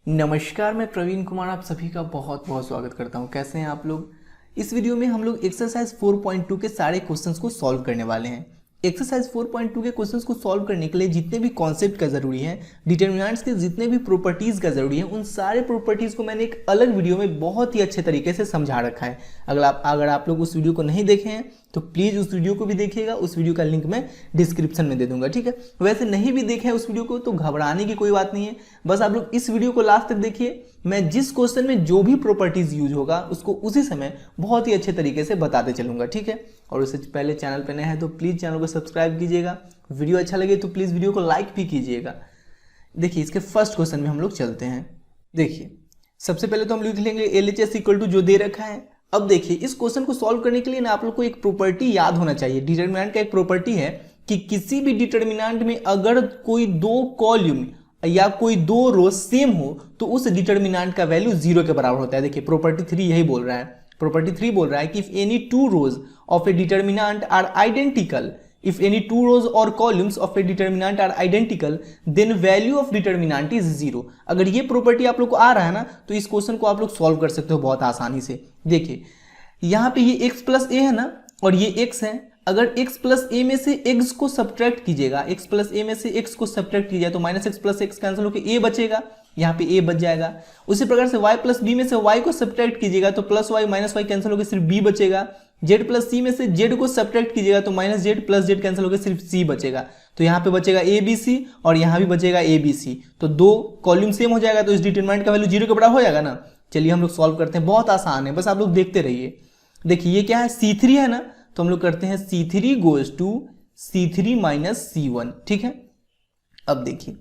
नमस्कार, मैं प्रवीण कुमार आप सभी का बहुत बहुत स्वागत करता हूं। कैसे हैं आप लोग। इस वीडियो में हम लोग एक्सरसाइज 4.2 के सारे क्वेश्चंस को सॉल्व करने वाले हैं। एक्सरसाइज 4.2 के क्वेश्चंस को सॉल्व करने के लिए जितने भी कॉन्सेप्ट का जरूरी है, डिटरमिनेंट्स के जितने भी प्रॉपर्टीज का जरूरी है, उन सारे प्रॉपर्टीज को मैंने एक अलग वीडियो में बहुत ही अच्छे तरीके से समझा रखा है। अगर आप लोग उस वीडियो को नहीं देखे हैं तो प्लीज़ उस वीडियो को भी देखिएगा। उस वीडियो का लिंक मैं डिस्क्रिप्शन में दे दूंगा, ठीक है। वैसे नहीं भी देखे हैं उस वीडियो को तो घबराने की कोई बात नहीं है, बस आप लोग इस वीडियो को लास्ट तक देखिए। मैं जिस क्वेश्चन में जो भी प्रॉपर्टीज यूज होगा उसको उसी समय बहुत ही अच्छे तरीके से बताते चलूंगा, ठीक है। और उससे पहले चैनल पर नए हैं तो प्लीज़ चैनल को सब्सक्राइब कीजिएगा। वीडियो अच्छा लगे तो प्लीज़ वीडियो को लाइक भी कीजिएगा। देखिए, इसके फर्स्ट क्वेश्चन में हम लोग चलते हैं। देखिए, सबसे पहले तो हम लिख लेंगे LHS इक्वल टू जो दे रखा है। अब देखिए, इस क्वेश्चन को सॉल्व करने के लिए ना आप लोग को एक प्रॉपर्टी याद होना चाहिए। डिटरमिनेंट का एक प्रॉपर्टी है कि किसी भी डिटरमिनेंट में अगर कोई दो कॉलम या कोई दो रो सेम हो तो उस डिटरमिनेंट का वैल्यू 0 के बराबर होता है। देखिए, प्रॉपर्टी 3 यही बोल रहा है। प्रॉपर्टी 3 बोल रहा है कि if any two rows of a determinant are identical, if any two rows or columns of a determinant are identical then value of determinant is 0। अगर ये प्रॉपर्टी आप लोग को आ रहा है ना तो इस क्वेश्चन को आप लोग सॉल्व कर सकते हो बहुत आसानी से। देखिए, यहाँ पे ये x प्लस ए है ना और ये x है। अगर x प्लस ए में से x को सब्ट्रैक्ट कीजिएगा, x प्लस ए में से x को सब्ट्रैक्ट कीजिएगा तो minus x plus x cancel होकर a बचेगा, यहाँ पे a बच जाएगा। उसी प्रकार से y प्लस बी में से y को सब्ट्रैक्ट कीजिएगा तो plus y minus y cancel होकर सिर्फ b बचेगा। z प्लस सी में से z को सब्ट्रैक्ट कीजिएगा तो minus z plus z cancel होकर सिर्फ c बचेगा। तो यहाँ पे बचेगा a b c और यहाँ भी बचेगा a b c। तो दो कॉलम सेम हो जाएगा तो इस डिटरमिनेंट का वैल्यू 0 के बराबर हो जाएगा ना। चलिए हम लोग सॉल्व करते हैं, बहुत आसान है, बस आप लोग देखते रहिए। देखिए, ये क्या है, C3 है ना, तो हम लोग करते हैं C3 goes to C3 minus C1, ठीक है। अब देखिए,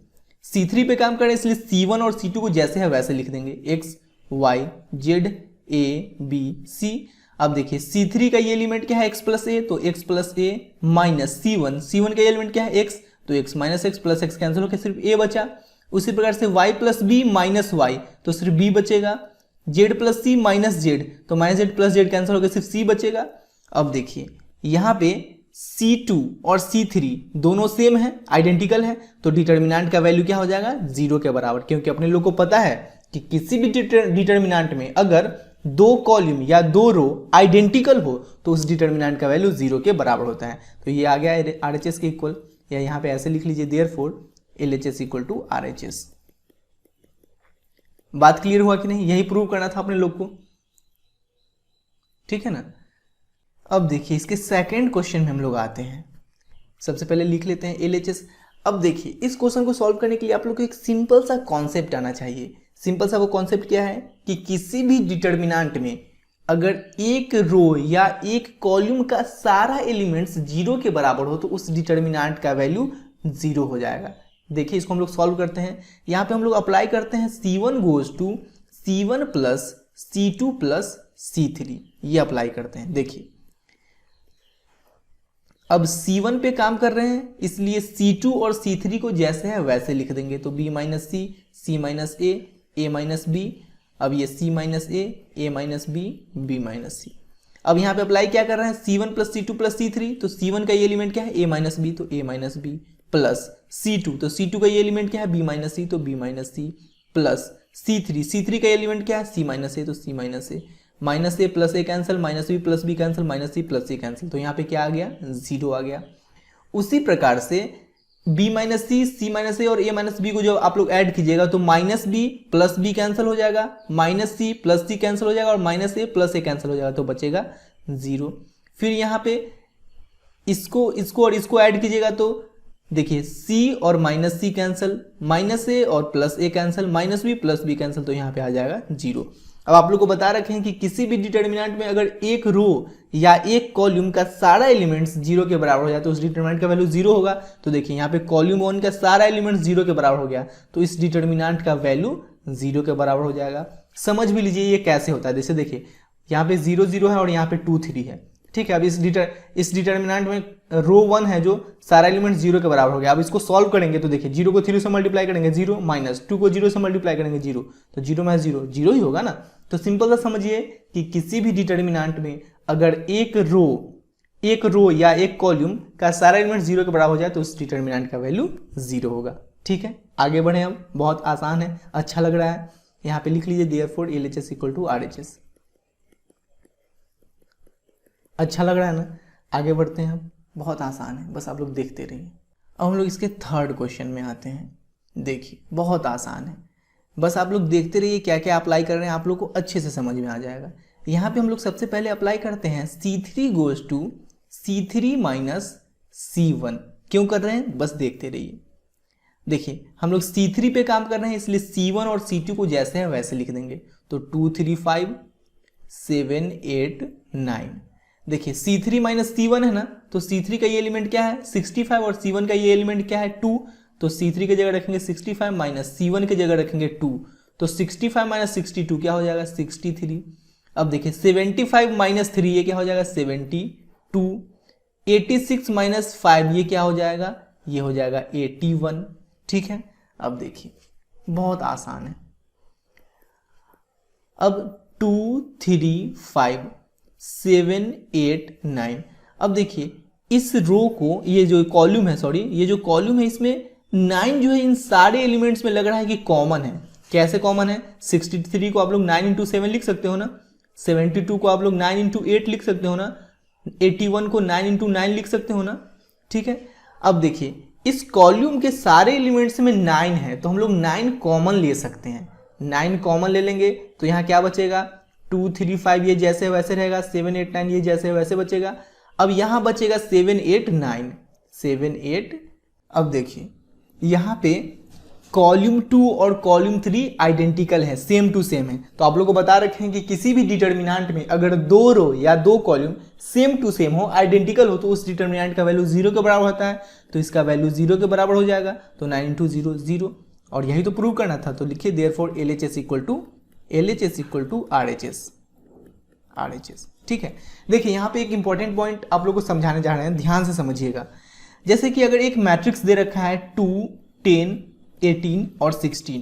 C3 पे काम करें इसलिए C1 और C2 को जैसे है वैसे लिख देंगे, x y z a b c। अब देखिए, C3 का ये एलिमेंट क्या है, x प्लस ए, तो x plus a minus C1 का ये एलिमेंट क्या है, x, तो x minus x plus x cancel होकर सिर्फ a बचा। उसी प्रकार से y plus b minus y तो सिर्फ b बचेगा। z प्लस सी माइनस z तो minus z plus z cancel होकर सिर्फ c बचेगा। अब देखिए, यहाँ पे C2 और C3 दोनों सेम है, आइडेंटिकल है, तो डिटरमिनेंट का वैल्यू क्या हो जाएगा, 0 के बराबर। क्योंकि अपने लोग को पता है कि किसी भी डिटरमिनेंट में अगर दो कॉलम या दो रो आइडेंटिकल हो तो उस डिटरमिनेंट का वैल्यू 0 के बराबर होता है। तो ये आ गया RHS के इक्वल, या यहाँ पे ऐसे लिख लीजिए, therefore LHS equal to RHS। बात क्लियर हुआ कि नहीं, यही प्रूव करना था अपने लोग को, ठीक है ना। अब देखिए, इसके सेकंड क्वेश्चन में हम लोग आते हैं। सबसे पहले लिख लेते हैं LHS। अब देखिए, इस क्वेश्चन को सॉल्व करने के लिए आप लोग को एक सिंपल सा कॉन्सेप्ट आना चाहिए। सिंपल सा वो कॉन्सेप्ट क्या है कि किसी भी डिटरमिनेंट में अगर एक रो या एक कॉलम का सारा एलिमेंट्स 0 के बराबर हो तो उस डिटरमिनेंट का वैल्यू 0 हो जाएगा। देखिए, इसको हम लोग सॉल्व करते हैं। यहाँ पे हम लोग अप्लाई करते हैं C1 goes to C1 plus C2 plus C3, ये अप्लाई करते हैं। देखिए, अब C1 पे काम कर रहे हैं इसलिए C2 और C3 को जैसे है वैसे लिख देंगे, तो B minus C, C minus A minus B। अब ये C minus A minus B minus सी। अब यहाँ पे अप्लाई क्या कर रहे हैं, C1 plus C2 plus C3, तो C1 का ये एलिमेंट क्या है, A माइनस B, तो A minus B plus C2, तो C2 का ये एलिमेंट क्या है, B माइनस C, तो B minus C plus C3 का एलिमेंट क्या है, C माइनस A, तो C minus A। Minus a plus A cancel, minus B plus B cancel, minus C plus c cancel, तो यहाँ पे क्या आ गया, 0 आ गया। उसी प्रकार से b minus C minus A और a माइनस बी को जब आप लोग ऐड कीजिएगा तो minus B plus B cancel हो जाएगा, माइनस सी प्लस सी कैंसिल हो जाएगा और minus a plus A cancel हो जाएगा, तो बचेगा 0। फिर यहाँ पे इसको और इसको ऐड कीजिएगा तो देखिए, c और minus C cancel, minus A और प्लस ए cancel, minus B plus B cancel, तो यहाँ पे आ जाएगा 0। अब आप लोग को बता रखे हैं कि किसी भी डिटरमिनेंट में अगर एक रो या एक कॉलम का सारा एलिमेंट्स 0 के बराबर हो जाए तो उस डिटरमिनेंट का वैल्यू 0 होगा। तो देखिए, यहाँ पे कॉलम 1 का सारा एलिमेंट्स 0 के बराबर हो गया तो इस डिटरमिनेंट का वैल्यू 0 के बराबर हो जाएगा। समझ भी लीजिए ये कैसे होता है। जैसे देखिए, यहाँ पे 0 0 है और यहाँ पे 2 3 है, ठीक है। अब इस डिटरमिनेंट में रो 1 है जो सारा एलिमेंट 0 के बराबर हो गया। अब इसको सॉल्व करेंगे तो देखिए, 0 को 3 से मल्टीप्लाई करेंगे 0, माइनस 2 को 0 से मल्टीप्लाई करेंगे 0, तो 0 माइनस 0 0 ही होगा ना। तो सिंपल सा समझिए कि किसी भी डिटरमिनेंट में अगर एक रो या एक कॉलम का सारा एलिमेंट 0 के बराबर हो जाए तो उस डिटरमिनेंट का वैल्यू 0 होगा। ठीक है, आगे बढ़े हम, बहुत आसान है, अच्छा लग रहा है। यहाँ पे लिख लीजिए therefore LHS equal to RHS। अच्छा लग रहा है ना, आगे बढ़ते हैं हम, बहुत आसान है, बस आप लोग देखते रहिए। अब हम लोग इसके थर्ड क्वेश्चन में आते हैं। देखिए बहुत आसान है, बस आप लोग देखते रहिए, क्या क्या अप्लाई कर रहे हैं आप लोग को अच्छे से समझ में आ जाएगा। यहाँ पे हम लोग सबसे पहले अप्लाई करते हैं C3 goes to C3 minus C1। क्यों कर रहे हैं, बस देखते रहिए। देखिए हम लोग C3 पे काम कर रहे हैं, इसलिए C1 और C2 को जैसे हैं वैसे लिख देंगे। तो 2 3 5 7 8 9। देखिए C3 माइनस C1 है ना, तो C3 का ये एलिमेंट क्या है 65 और C1 का ये एलिमेंट क्या है 2। तो C3 की जगह रखेंगे 65 माइनस C1 की जगह रखेंगे 2। तो 65 माइनस 62 क्या हो जाएगा 63। अब देखिए 75 माइनस 3 ये क्या हो जाएगा 72। 86 माइनस 5 ये क्या हो जाएगा, ये हो जाएगा 81। ठीक है, अब देखिए बहुत आसान है। अब 2 3 5 7 8 9। अब देखिए इस रो को, ये जो कॉलम है, सॉरी ये जो कॉलम है इसमें 9 जो है इन सारे एलिमेंट्स में लग रहा है कि कॉमन है। कैसे कॉमन है, 63 को आप लोग 9 इंटू 7 लिख सकते हो ना, 72 को आप लोग 9 इंटू 8 लिख सकते हो ना, 81 को 9 इंटू 9 लिख सकते हो ना। ठीक है, अब देखिए इस कॉलम के सारे एलिमेंट्स में 9 है, तो हम लोग 9 कॉमन ले सकते हैं। 9 कॉमन ले लेंगे तो यहाँ क्या बचेगा 2 3 5 ये जैसे वैसे रहेगा, 7 8 9 ये जैसे वैसे बचेगा। अब यहाँ बचेगा 7 8 9 7 8। अब देखिए यहाँ पे कॉलम 2 और कॉलम 3 आइडेंटिकल है, सेम टू सेम है। तो आप लोग को बता रखे हैं कि किसी भी डिटर्मिनेंट में अगर 2 रो या 2 कॉलम सेम टू सेम हो, आइडेंटिकल हो, तो उस डिटर्मिनेंट का वैल्यू 0 के बराबर होता है। तो इसका वैल्यू 0 के बराबर हो जाएगा, तो 9 इंटू 0 0। और यही तो प्रूव करना था, तो लिखिए therefore LHS equal to RHS। ठीक है, देखिए यहाँ पे एक इंपॉर्टेंट पॉइंट आप लोग को समझाने जा रहे हैं, ध्यान से समझिएगा। जैसे कि अगर एक मैट्रिक्स दे रखा है 2 10 18 और 16,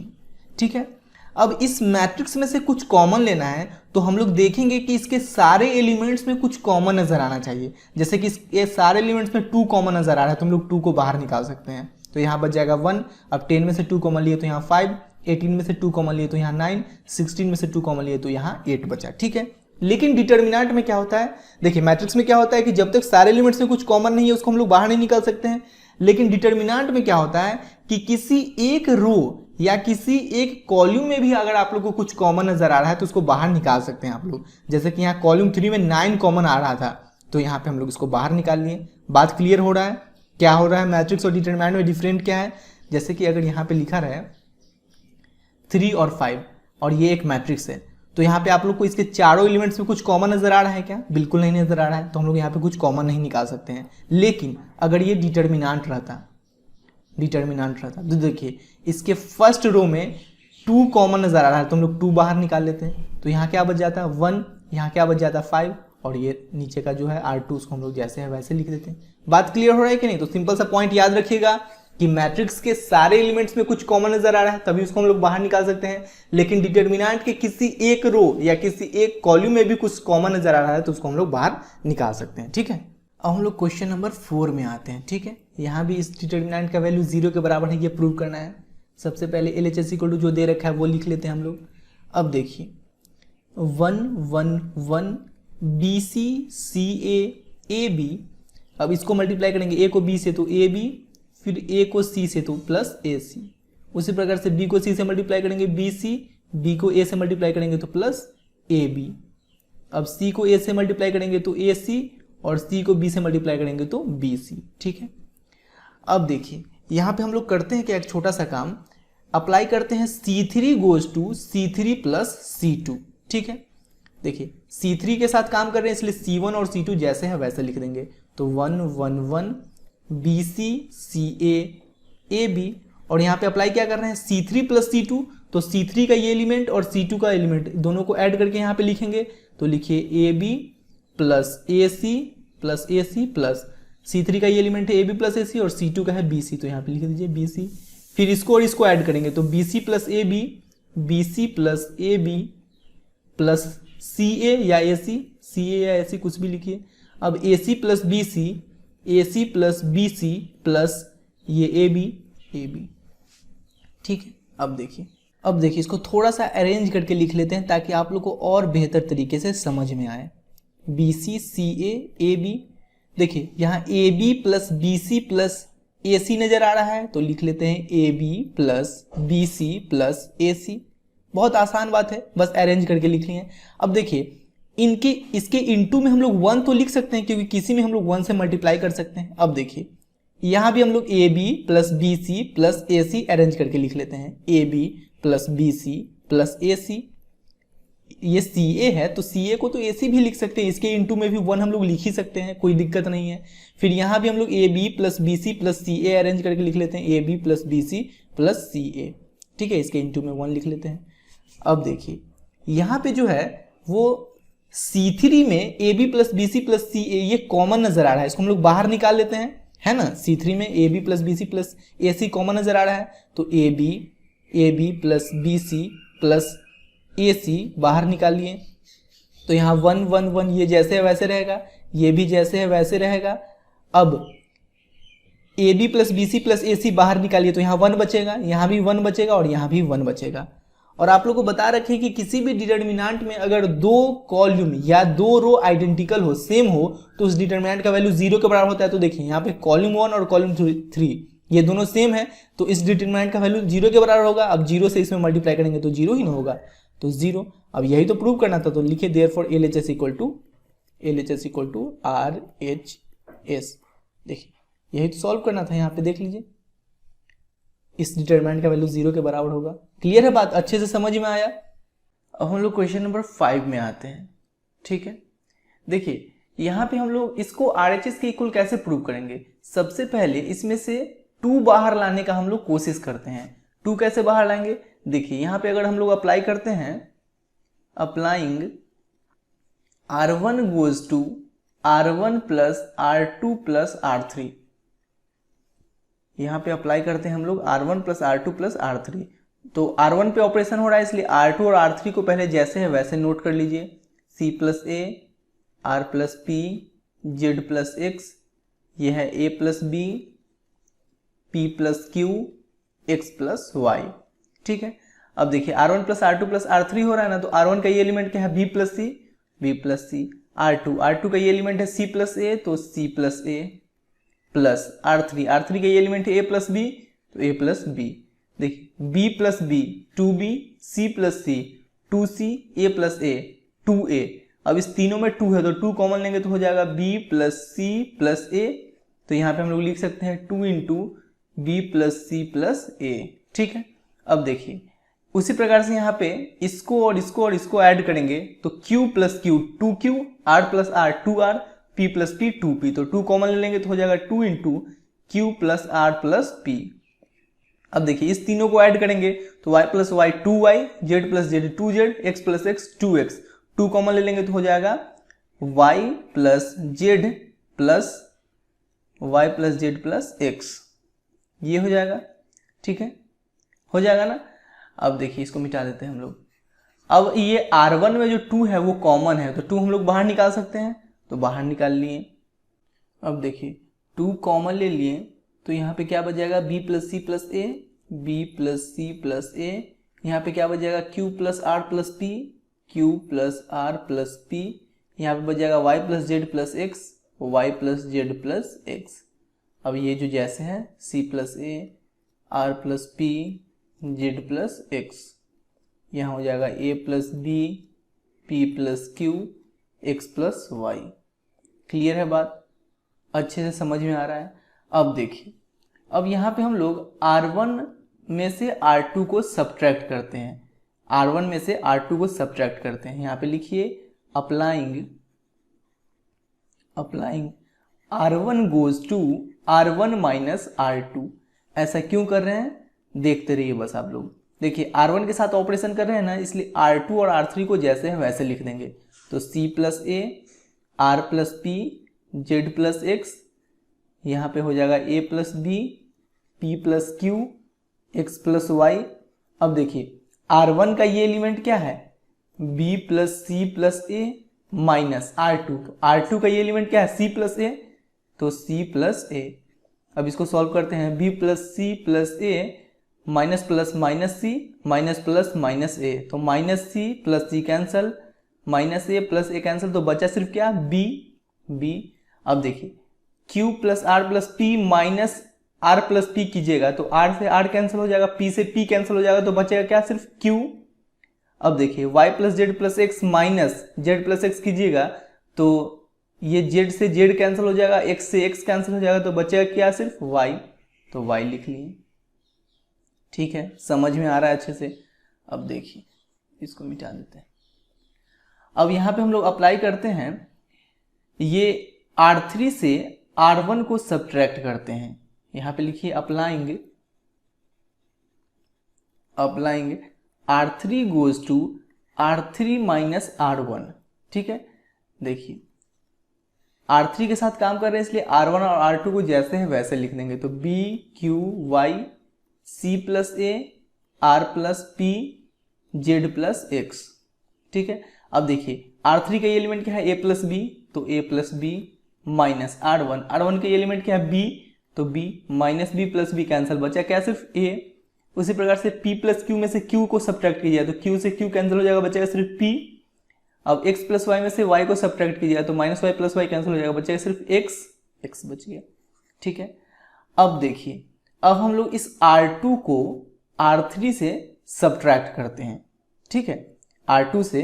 ठीक है। अब इस मैट्रिक्स में से कुछ कॉमन लेना है, तो हम लोग देखेंगे कि इसके सारे एलिमेंट्स में कुछ कॉमन नजर आना चाहिए। जैसे कि ये सारे एलिमेंट्स में 2 कॉमन नजर आ रहा है, तो हम लोग 2 को बाहर निकाल सकते हैं। तो यहाँ बच जाएगा 1। अब 10 में से 2 कॉमन लिए तो यहाँ 5, 18 में से 2 कॉमन लिए तो यहाँ 9, 16 में से 2 कॉमन लिए तो यहाँ 8 बचा। ठीक है, लेकिन डिटर्मिनेंट में क्या होता है, देखिए मैट्रिक्स में क्या होता है कि जब तक सारे एलिमेंट्स में कुछ कॉमन नहीं है उसको हम लोग बाहर नहीं निकाल सकते हैं। लेकिन डिटर्मिनेंट में क्या होता है कि किसी एक रो या किसी एक कॉलम में भी अगर आप लोग को कुछ कॉमन नजर आ रहा है तो उसको बाहर निकाल सकते हैं आप लोग। जैसे कि यहाँ कॉलम 3 में 9 कॉमन आ रहा था, तो यहाँ पे हम लोग इसको बाहर निकाल लिए। बात क्लियर हो रहा है, क्या हो रहा है मैट्रिक्स और डिटर्मिनेंट में डिफरेंट क्या है। जैसे कि अगर यहाँ पे लिखा रहे 3 और 5 और ये एक मैट्रिक्स है, तो यहाँ पे आप लोग को इसके चारों एलिमेंट्स में कुछ कॉमन नजर आ रहा है क्या, बिल्कुल नहीं नजर आ रहा है, तो हम लोग यहाँ पे कुछ कॉमन नहीं निकाल सकते हैं। लेकिन अगर ये डिटर्मिनेंट रहता तो देखिए इसके फर्स्ट रो में 2 कॉमन नजर आ रहा है, तो हम लोग 2 बाहर निकाल लेते हैं। तो यहाँ क्या बच जाता है 1, यहाँ क्या बच जाता है 5, और ये नीचे का जो है R2 उसको हम लोग जैसे है वैसे लिख देते हैं। बात क्लियर हो रहा है कि नहीं। तो सिंपल सा पॉइंट याद रखिएगा कि मैट्रिक्स के सारे एलिमेंट्स में कुछ कॉमन नजर आ रहा है, तभी उसको हम लोग बाहर निकाल सकते हैं। लेकिन डिटर्मिनेंट के किसी एक रो या किसी एक कॉलम में भी कुछ कॉमन नजर आ रहा है, तो उसको हम लोग बाहर निकाल सकते हैं। ठीक है, अब हम लोग क्वेश्चन नंबर 4 में आते हैं। ठीक है, यहाँ भी इस डिटर्मिनेंट का वैल्यू 0 के बराबर है, ये प्रूव करना है। सबसे पहले LHS इक्वल टू जो दे रखा है वो लिख लेते हैं हम लोग। अब देखिए 1 1 1 BC CA AB। अब इसको मल्टीप्लाई करेंगे, A को B से तो AB, फिर A को C से तो प्लस AC। उसी प्रकार से B को C से मल्टीप्लाई करेंगे BC, B को A से मल्टीप्लाई करेंगे तो प्लस AB। अब C को A से मल्टीप्लाई करेंगे तो AC, और C को B से मल्टीप्लाई करेंगे तो BC। ठीक है, अब देखिए यहाँ पे हम लोग करते हैं क्या, एक छोटा सा काम अप्लाई करते हैं C3 goes to C3 plus C2। ठीक है, देखिए C3 के साथ काम कर रहे हैं इसलिए C1 और C2 जैसे है वैसे लिख देंगे। तो 1 1 1 BC CA AB, और यहाँ पे अप्लाई क्या कर रहे हैं C3 प्लस C2, तो C3 का ये एलिमेंट और C2 का एलिमेंट दोनों को ऐड करके यहाँ पे लिखेंगे। तो लिखिए AB plus AC plus AC plus C3 का ये एलिमेंट है AB प्लस AC और C2 का है BC, तो यहाँ पे लिख दीजिए BC। फिर इसको और इसको ऐड करेंगे तो BC plus AB, BC plus AB plus CA या AC, CA या AC कुछ भी लिखिए। अब AC plus BC, AC plus BC plus ये AB AB। ठीक है। अब देखिए इसको थोड़ा सा अरेंज करके लिख लेते हैं ताकि आप लोग को और बेहतर तरीके से समझ में आए। बी सी सी ए बी, देखिए यहाँ A B plus B C plus A C नजर आ रहा है तो लिख लेते हैं A B plus B C plus A C. बहुत आसान बात है, बस अरेंज करके लिख लिए। अब देखिए इसके इनटू में हम लोग 1 तो लिख सकते हैं क्योंकि किसी में हम लोग 1 से मल्टीप्लाई कर सकते हैं। अब देखिए यहाँ भी हम लोग A B plus B C plus A C arrange करके लिख लेते हैं। A B plus B C plus A C, ये सी ए है तो सी ए को तो ए सी भी लिख सकते हैं, इसके इनटू में भी 1 हम लोग लिख ही सकते हैं, कोई दिक्कत नहीं है। फिर यहाँ भी हम लोग A B plus B C plus C A arrange करके लिख लेते हैं। A B plus B C plus C A, ठीक है, इसके इनटू में 1 लिख लेते हैं। अब देखिए यहाँ पे जो है वो C3 में A B plus B C plus C A ये कॉमन नजर आ रहा है, इसको हम लोग बाहर निकाल लेते हैं, है ना। C3 में A B plus B C plus A C common नजर आ रहा है तो A B plus B C plus A C बाहर निकाल लिए तो यहाँ 1 1 1 ये जैसे है वैसे रहेगा, ये भी जैसे है वैसे रहेगा। अब A B plus B C plus A C बाहर निकालिए तो यहाँ 1 बचेगा, यहाँ भी 1 बचेगा और यहाँ भी 1 बचेगा। और आप लोग को बता रखे कि किसी भी डिटर्मिनेंट में अगर 2 कॉलम या 2 रो आइडेंटिकल हो, सेम हो, तो उस डिटर्मिनेंट का वैल्यू 0 के बराबर होता है। तो देखिए यहाँ पे कॉलम 1 और कॉलम 3 ये दोनों सेम है तो इस डिटर्मिनेंट का वैल्यू 0 के बराबर होगा। अब 0 से इसमें मल्टीप्लाई करेंगे तो 0 ही ना होगा, तो 0। अब यही तो प्रूव करना था, तो लिखिए therefore LHS equal to RHS। देखिए यही तो सॉल्व करना था, यहाँ पे देख लीजिए इस डिटरमिनेंट का वैल्यू 0 के बराबर होगा। क्लियर है बात, अच्छे से समझ में आया। अब हम लोग क्वेश्चन नंबर 5 में आते हैं, ठीक है। देखिए यहाँ पे हम लोग इसको RHS के इक्वल कैसे प्रूव करेंगे। सबसे पहले इसमें से 2 बाहर लाने का हम लोग कोशिश करते हैं। 2 कैसे बाहर लाएंगे, देखिए यहाँ पे अगर हम लोग अप्लाई करते हैं, applying R1 goes to R1 plus R2 plus R3, यहाँ पे अप्लाई करते हैं हम लोग R1 plus R2 plus R3। तो R1 पे ऑपरेशन हो रहा है इसलिए R2 और R3 को पहले जैसे है वैसे नोट कर लीजिए। C प्लस ए, R plus p, Z plus x, ये है A plus b, P plus q, X plus y, ठीक है। अब देखिए R1 plus R2 plus R3 हो रहा है ना, तो R1 का ये एलिमेंट क्या है, B प्लस सी, B प्लस सी। R2 का ये एलिमेंट है C प्लस ए, तो C प्लस ए प्लस R3 का ये एलिमेंट है A प्लस बी, तो A प्लस बी। देखिए B plus b 2B, C plus c 2C, A plus a 2A। अब इस तीनों में 2 है तो 2 कॉमन लेंगे तो हो जाएगा B plus C plus A। तो यहाँ पे हम लोग लिख सकते हैं 2 into B plus C plus A, ठीक है। अब देखिए उसी प्रकार से यहाँ पे इसको और इसको ऐड करेंगे तो Q plus Q 2Q, R plus R 2R, P plus P 2P, तो 2 कॉमन ले लेंगे तो हो जाएगा 2 into Q plus R plus P। अब देखिए इस तीनों को ऐड करेंगे तो y plus y 2y, z plus z 2z, x plus x 2x, 2 common ले लेंगे तो हो जाएगा y plus z plus x, ये हो जाएगा, ठीक है, हो जाएगा ना। अब देखिए इसको मिटा देते हैं हम लोग। अब ये R1 में जो 2 है वो कॉमन है तो 2 हम लोग बाहर निकाल सकते हैं, तो बाहर निकाल लिए। अब देखिए 2 कॉमन ले लिए तो यहाँ पे क्या बच जाएगा, b plus c plus a, b plus c plus a. यहाँ पे क्या बच जाएगा, q plus r plus p, q plus r plus p. यहाँ पे बच जाएगा y plus z plus x, y plus z plus x. अब ये जो जैसे है c प्लस ए, r plus p, z plus x, यहाँ हो जाएगा a plus b, p plus q, x plus y. Clear है बात, अच्छे से समझ में आ रहा है। अब देखिए अब यहाँ पे हम लोग R1 में से R2 को सब्ट्रैक्ट करते हैं, R1 में से R2 को सब्ट्रैक्ट करते हैं। यहाँ पे लिखिए applying R1 goes to R1 minus R2। ऐसा क्यों कर रहे हैं देखते रहिए बस आप लोग। देखिए R1 के साथ ऑपरेशन कर रहे हैं ना, इसलिए R2 और R3 को जैसे है वैसे लिख देंगे। तो C प्लस ए, R plus p, z plus x, यहाँ पे हो जाएगा a plus b, p plus q, x plus y. अब देखिए R1 का ये एलिमेंट क्या है, b plus c plus a minus R2, तो R2 का ये एलिमेंट क्या है, c प्लस ए, तो c प्लस ए। अब इसको सॉल्व करते हैं, b plus c plus a minus plus minus C, minus plus minus a, तो minus C plus c cancel, minus a plus a cancel, तो बचा सिर्फ क्या, बी, बी। अब देखिए q plus r plus p minus r plus p कीजिएगा तो are से आर कैंसिल हो जाएगा, पी से पी कैंसिल हो जाएगा, तो बचेगा क्या, सिर्फ क्यू। अब देखिए y plus z plus x minus z plus x कीजिएगा तो ये जेड से जेड कैंसिल हो जाएगा, एक्स से एक्स कैंसिल हो जाएगा, तो बचेगा क्या, सिर्फ वाई, तो वाई लिख लिए। ठीक है, समझ में आ रहा है अच्छे से। अब देखिए इसको मिटा देते हैं। अब यहां पे हम लोग अप्लाई करते हैं, ये R3 से R1 को सब्ट्रैक्ट करते हैं। यहां पे लिखिए applying, applying R3 goes to R3 minus R1। ठीक है, देखिए R3 के साथ काम कर रहे हैं इसलिए R1 और R2 को जैसे है वैसे लिख देंगे, तो B Q Y C plus ए R plus P Z plus X. ठीक है, अब देखिए R3 का एलिमेंट क्या है, A प्लस बी, तो A plus b minus R1 का एलिमेंट क्या है, B, तो B minus B plus B cancel, बचा क्या, सिर्फ A। उसी प्रकार से P प्लस Q में से Q को सब्ट्रैक्ट कीजिए तो Q से Q कैंसिल हो जाएगा, बचेगा सिर्फ P। अब x प्लस वाई में से y को सब्ट्रैक्ट कीजिए तो minus y plus y cancel हो जाएगा, बचेगा सिर्फ x, x बच गया। ठीक है, अब देखिए अब हम लोग इस R2 को R3 से सब्ट्रैक्ट करते हैं। ठीक है, R2 से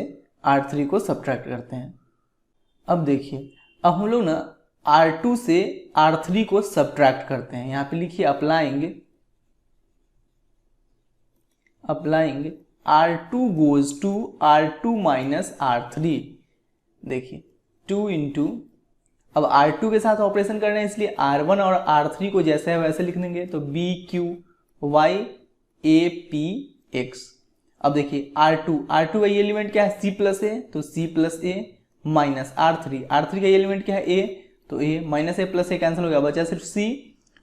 R3 को सब्ट्रैक्ट करते हैं। अब देखिए अब हम लोग ना R2 से R3 को सब्ट्रैक्ट करते हैं। यहाँ पे लिखिए applying, applying R2 goes to R2 minus R3। देखिए 2 इंटू, अब R2 के साथ ऑपरेशन कर रहे हैं इसलिए R1 और R3 को जैसे है वैसे लिख देंगे, तो B Q Y A P X। अब देखिए R2 का एलिमेंट क्या है, C प्लस ए, तो C plus a minus R3 का एलिमेंट क्या है, A, तो A minus a plus A cancel हो गया, बचा सिर्फ C।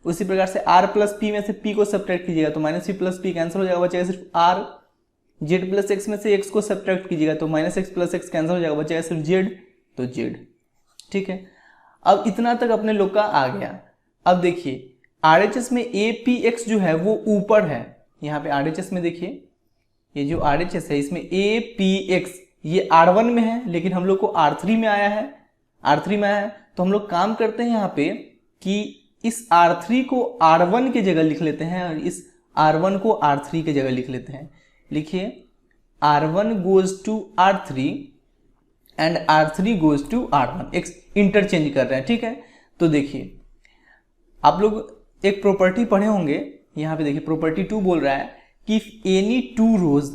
उसी प्रकार से R प्लस P में से P को सब्ट्रैक्ट कीजिएगा तो minus C plus P cancel हो जाएगा, बचेगा सिर्फ R। Z प्लस एक्स में से x को सब्ट्रैक्ट कीजिएगा तो minus x plus x cancel हो जाएगा, बचेगा सिर्फ Z, तो Z। ठीक है, अब इतना तक अपने लोग का आ गया। अब देखिए RHS में APX जो है वो ऊपर है, यहाँ पे RHS में देखिए ये जो RHS है इसमें APX ये R1 में है लेकिन हम लोग को R3 में आया है, R3 में आया है, तो हम लोग काम करते हैं यहाँ पे कि इस R3 को R1 की जगह लिख लेते हैं और इस R1 को R3 की जगह लिख लेते हैं। लिखिए R1 goes to R3 and R3 goes to R1, एक इंटरचेंज कर रहे हैं। ठीक है, तो देखिए आप लोग एक प्रॉपर्टी पढ़े होंगे, यहाँ पे देखिए प्रॉपर्टी 2 बोल रहा है कि if any two rows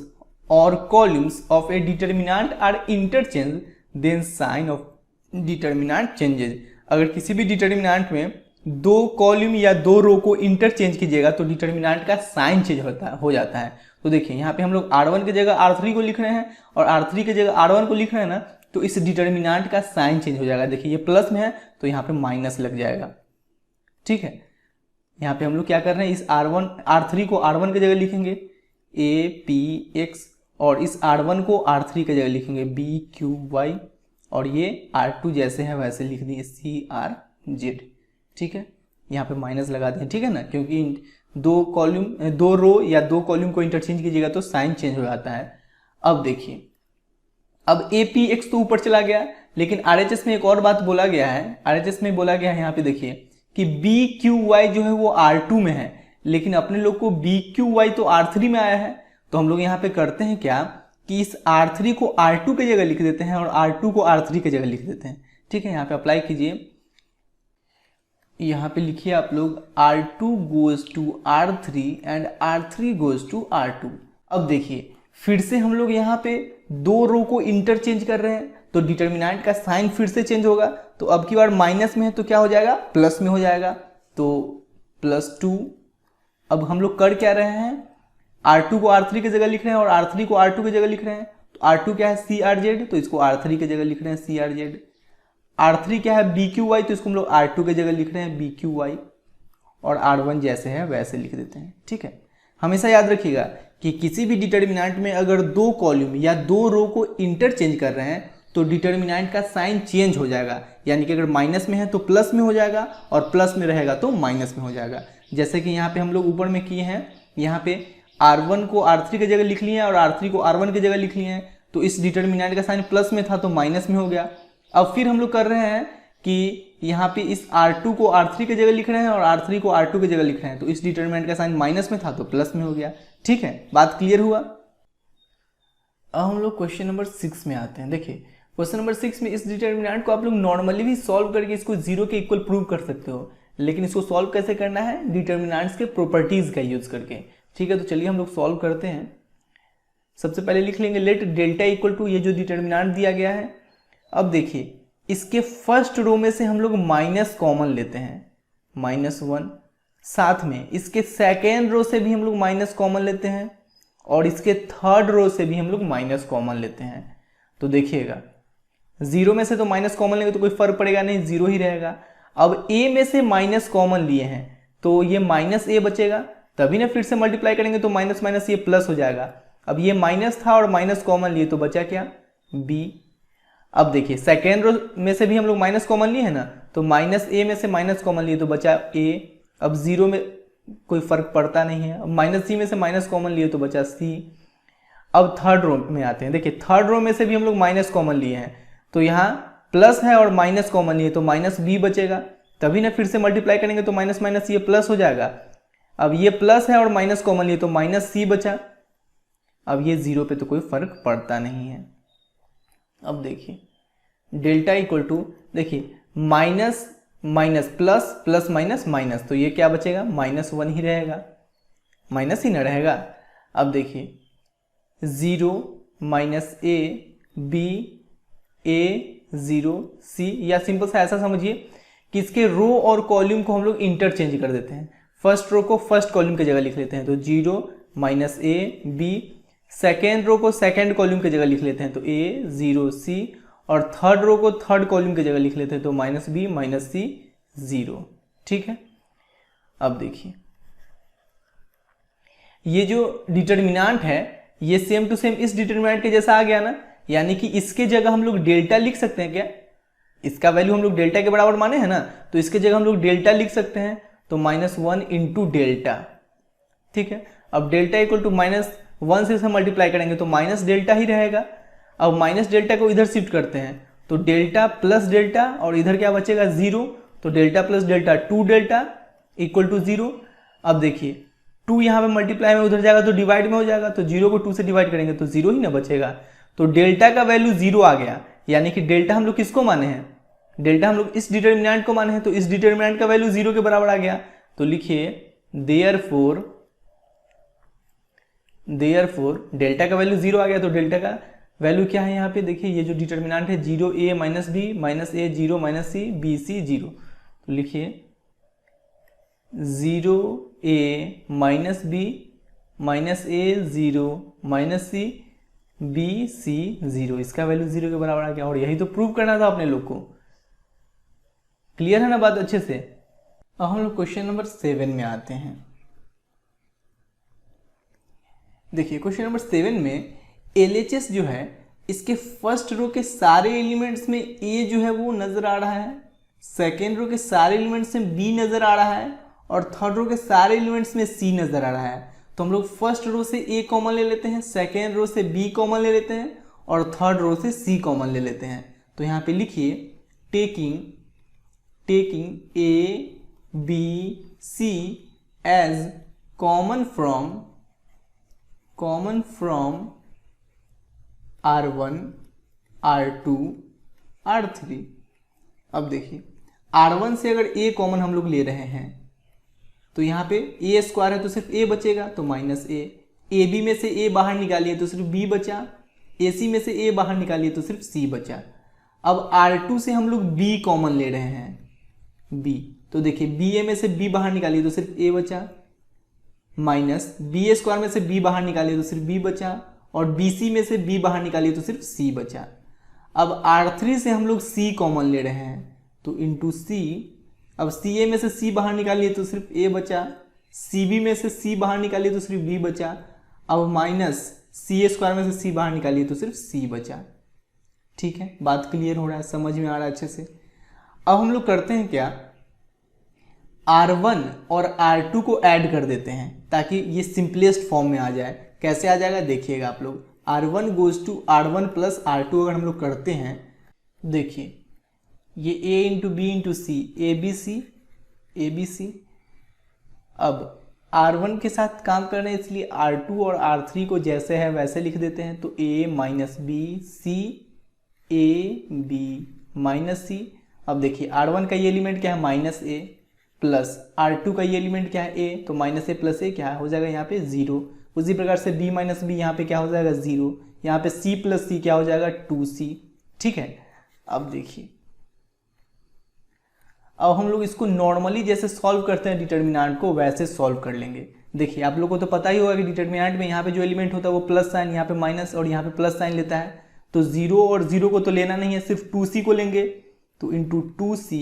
or columns of a determinant are interchange then sign of determinant changes. अगर किसी भी डिटर्मिनेंट में दो कॉलम या दो रो को इंटरचेंज कीजिएगा तो डिटर्मिनेंट का साइन चेंज हो जाता है। तो देखिए यहाँ पे हम लोग R1 की जगह R3 को लिख रहे हैं और R3 की जगह R1 को लिख रहे हैं ना, तो इस डिटर्मिनेंट का साइन चेंज हो जाएगा। देखिए ये प्लस में है तो यहाँ पे माइनस लग जाएगा। ठीक है, यहाँ पे हम लोग क्या कर रहे हैं, इस R3 को R1 की जगह लिखेंगे APX और इस R1 को R3 की जगह लिखेंगे BQY और ये R2 जैसे है वैसे लिख दिए CRZ। ठीक है, यहाँ पे माइनस लगा दें, ठीक है ना, क्योंकि दो रो या दो कॉलम को इंटरचेंज कीजिएगा तो साइन चेंज हो जाता है। अब देखिए अब APX तो ऊपर चला गया लेकिन RHS में एक और बात बोला गया है, RHS में बोला गया है यहाँ पे देखिए कि BQY जो है वो R2 में है लेकिन अपने लोग को BQY तो R3 में आया है। तो हम लोग यहाँ पे करते हैं क्या कि इस R3 को R2 की जगह लिख देते हैं और R2 को R3 की जगह लिख देते हैं। ठीक है, यहाँ पे अप्लाई कीजिए, यहाँ पे लिखिए आप लोग R2 goes to R3 and R3 goes to R2। अब देखिए फिर से हम लोग यहाँ पे दो रो को इंटरचेंज कर रहे हैं तो डिटर्मिनेंट का साइन फिर से चेंज होगा। तो अब की बार माइनस में है तो क्या हो जाएगा, प्लस में हो जाएगा, तो +2। अब हम लोग कर क्या रहे हैं, R2 को R3 की जगह लिख रहे हैं और R3 को R2 की जगह लिख रहे हैं। तो R2 क्या है CRZ, तो इसको R3 की जगह लिख रहे हैं CRZ। R3 क्या है BQY, तो इसको हम लोग R2 की जगह लिख रहे हैं BQY और R1 जैसे है वैसे लिख देते हैं। ठीक है, हमेशा याद रखिएगा कि किसी भी डिटर्मिनेंट में अगर दो कॉलम या दो रो को इंटरचेंज कर रहे हैं तो डिटर्मिनेंट का साइन चेंज हो जाएगा, यानी कि अगर माइनस में है तो प्लस में हो जाएगा और प्लस में रहेगा तो माइनस में हो जाएगा। जैसे कि यहाँ पे हम लोग ऊपर में किए हैं यहाँ पे R1 को R3 की जगह लिख लिए हैं और R3 को R1 की जगह लिख लिए हैं, तो इस डिटर्मिनेंट का साइन प्लस में था तो माइनस में हो गया। अब फिर हम लोग कर रहे हैं कि यहाँ पे इस R2 को R3 की जगह लिख रहे हैं और R3 को R2 की जगह लिख रहे हैं, तो इस डिटर्मिनेंट का साइन माइनस में था तो प्लस में हो गया। ठीक है, बात क्लियर हुआ। अब हम लोग क्वेश्चन नंबर 6 में आते हैं। देखिए क्वेश्चन नंबर 6 में इस डिटर्मिनेंट को आप लोग नॉर्मली भी सॉल्व करके इसको 0 के इक्वल प्रूव कर सकते हो, लेकिन इसको सॉल्व कैसे करना है, डिटर्मिनेंट्स के प्रॉपर्टीज का यूज करके। ठीक है, तो चलिए हम लोग सॉल्व करते हैं। सबसे पहले लिख लेंगे लेट डेल्टा इक्वल टू ये जो डिटर्मिनेंट दिया गया है। अब देखिए इसके फर्स्ट रो में से हम लोग माइनस कॉमन लेते हैं, -1, साथ में इसके सेकेंड रो से भी हम लोग माइनस कॉमन लेते हैं और इसके थर्ड रो से भी हम लोग माइनस कॉमन लेते हैं। तो देखिएगा 0 में से तो माइनस कॉमन लेंगे तो कोई फर्क पड़ेगा नहीं, 0 ही रहेगा। अब a में से माइनस कॉमन लिए हैं तो ये -a बचेगा, तभी ना फिर से मल्टीप्लाई करेंगे तो माइनस माइनस ये प्लस हो जाएगा। अब ये माइनस था और माइनस कॉमन लिए तो बचा क्या, b। अब देखिए सेकेंड रो में से भी हम लोग माइनस कॉमन लिए हैं ना, तो -a में से माइनस कॉमन लिए तो बचा a। अब 0 में कोई फर्क पड़ता नहीं है। अब -c में से माइनस कॉमन लिए तो बचा c। अब थर्ड रो में आते हैं। देखिए थर्ड रो में से भी हम लोग माइनस कॉमन लिए हैं, तो यहाँ प्लस है और माइनस कॉमन लिए तो -b बचेगा, तभी ना फिर से मल्टीप्लाई करेंगे तो माइनस माइनस ये प्लस हो जाएगा। अब ये प्लस है और माइनस कॉमन लिए तो -c बचा। अब ये 0 पे तो कोई फर्क पड़ता नहीं है। अब देखिए डेल्टा इक्वल टू, देखिए minus minus plus, plus minus minus, तो ये क्या बचेगा, -1 ही रहेगा, माइनस ही ना रहेगा। अब देखिए 0 -a b a 0 c, या सिंपल सा ऐसा समझिए कि इसके रो और कॉलम को हम लोग इंटरचेंज कर देते हैं। फर्स्ट रो को फर्स्ट कॉलम की जगह लिख लेते हैं तो 0 -a b, सेकेंड रो को सेकेंड कॉलम की जगह लिख लेते हैं तो a 0 c, और थर्ड रो को थर्ड कॉलम की जगह लिख लेते हैं तो -b -c 0। ठीक है, अब देखिए ये जो डिटर्मिनेंट है ये सेम टू सेम इस डिटर्मिनेंट के जैसा आ गया ना, यानी कि इसके जगह हम लोग डेल्टा लिख सकते हैं क्या, इसका वैल्यू हम लोग डेल्टा के बराबर माने हैं ना, तो इसके जगह हम लोग डेल्टा लिख सकते हैं तो -1 इंटू डेल्टा। ठीक है, अब डेल्टा इक्वल टू -1 से मल्टीप्लाई करेंगे तो माइनस डेल्टा ही रहेगा। अब माइनस डेल्टा को इधर शिफ्ट करते हैं तो डेल्टा प्लस डेल्टा, और इधर क्या बचेगा 0, तो delta plus delta 2 delta equal to 0। अब देखिए 2 यहाँ पे मल्टीप्लाई में उधर जाएगा तो डिवाइड में हो जाएगा, तो 0 को 2 से डिवाइड करेंगे तो 0 ही ना बचेगा। तो डेल्टा का वैल्यू 0 आ गया, यानी कि डेल्टा हम लोग किसको माने हैं, डेल्टा हम लोग इस डिटर्मिनेंट को माने हैं, तो इस डिटर्मिनेंट का वैल्यू 0 के बराबर आ गया। तो लिखिए देयरफॉर डेल्टा का वैल्यू 0 आ गया, तो डेल्टा का वैल्यू क्या है यहाँ पे देखिए, ये जो डिटर्मिनेंट है 0a -b -a 0 -c bc 0, तो लिखिए 0a -b -a 0 -c bc 0, इसका वैल्यू 0 के बराबर आ गया। और यही तो प्रूव करना था अपने लोग को। क्लियर है ना बात अच्छे से। अब हम लोग क्वेश्चन नंबर 7 में आते हैं। देखिए क्वेश्चन नंबर 7 में LHS जो है इसके फर्स्ट रो के सारे एलिमेंट्स में A जो है वो नजर आ रहा है, सेकेंड रो के सारे एलिमेंट्स में B नजर आ रहा है, और थर्ड रो के सारे एलिमेंट्स में C नजर आ रहा है। तो हम लोग फर्स्ट रो से A कॉमन ले लेते हैं, सेकेंड रो से B कॉमन ले लेते हैं, और थर्ड रो से C कॉमन ले लेते हैं। तो यहाँ पे लिखिए taking A B C as common from R1 R2 R3। अब देखिए R1 से अगर A कॉमन हम लोग ले रहे हैं तो यहाँ पे A स्क्वायर है तो सिर्फ A बचेगा तो -a, AB में से A बाहर निकालिए तो सिर्फ B बचा, AC में से A बाहर निकालिए तो सिर्फ C बचा। अब R2 से हम लोग B कॉमन ले रहे हैं, B, तो देखिए BA में से B बाहर निकालिए तो सिर्फ A बचा, माइनस BA स्क्वायर में से B बाहर निकालिए तो सिर्फ B बचा, और BC में से B बाहर निकालिए तो सिर्फ C बचा। अब R3 से हम लोग C कॉमन ले रहे हैं तो इंटू C, अब CA में से C बाहर निकालिए तो सिर्फ A बचा, CB में से C बाहर निकालिए तो सिर्फ B बचा, अब माइनस CA स्क्वायर में से C बाहर निकालिए तो सिर्फ C बचा। ठीक है, बात क्लियर हो रहा है, समझ में आ रहा है अच्छे से। अब हम लोग करते हैं क्या, R1 और R2 को ऐड कर देते हैं ताकि ये सिंपलेस्ट फॉर्म में आ जाए। कैसे आ जाएगा देखिएगा आप लोग, R1 goes to R1 plus R2 अगर हम लोग करते हैं, देखिए ये A into b into c, A b c. अब R1 के साथ काम कर रहे हैं इसलिए R2 और R3 को जैसे है वैसे लिख देते हैं, तो A minus B C, A B minus सी। अब देखिए R1 का ये एलिमेंट क्या है माइनस ए, प्लस R2 का ये एलिमेंट क्या है ए, तो माइनस ए प्लस ए क्या हो जाएगा यहाँ पे 0। उसी प्रकार से b माइनस बी यहाँ पे क्या हो जाएगा 0, यहाँ पे c प्लस सी क्या हो जाएगा 2c। ठीक है, अब देखिए अब हम लोग इसको नॉर्मली जैसे सॉल्व करते हैं डिटर्मिनेंट को वैसे सॉल्व कर लेंगे। देखिए आप लोग को तो पता ही होगा कि डिटर्मिनेंट में यहाँ पे जो एलिमेंट होता है वो प्लस साइन, यहाँ पे माइनस और यहाँ पे प्लस साइन लेता है, तो 0 और 0 को तो लेना नहीं है, सिर्फ 2c को लेंगे, तो इंटू 2c।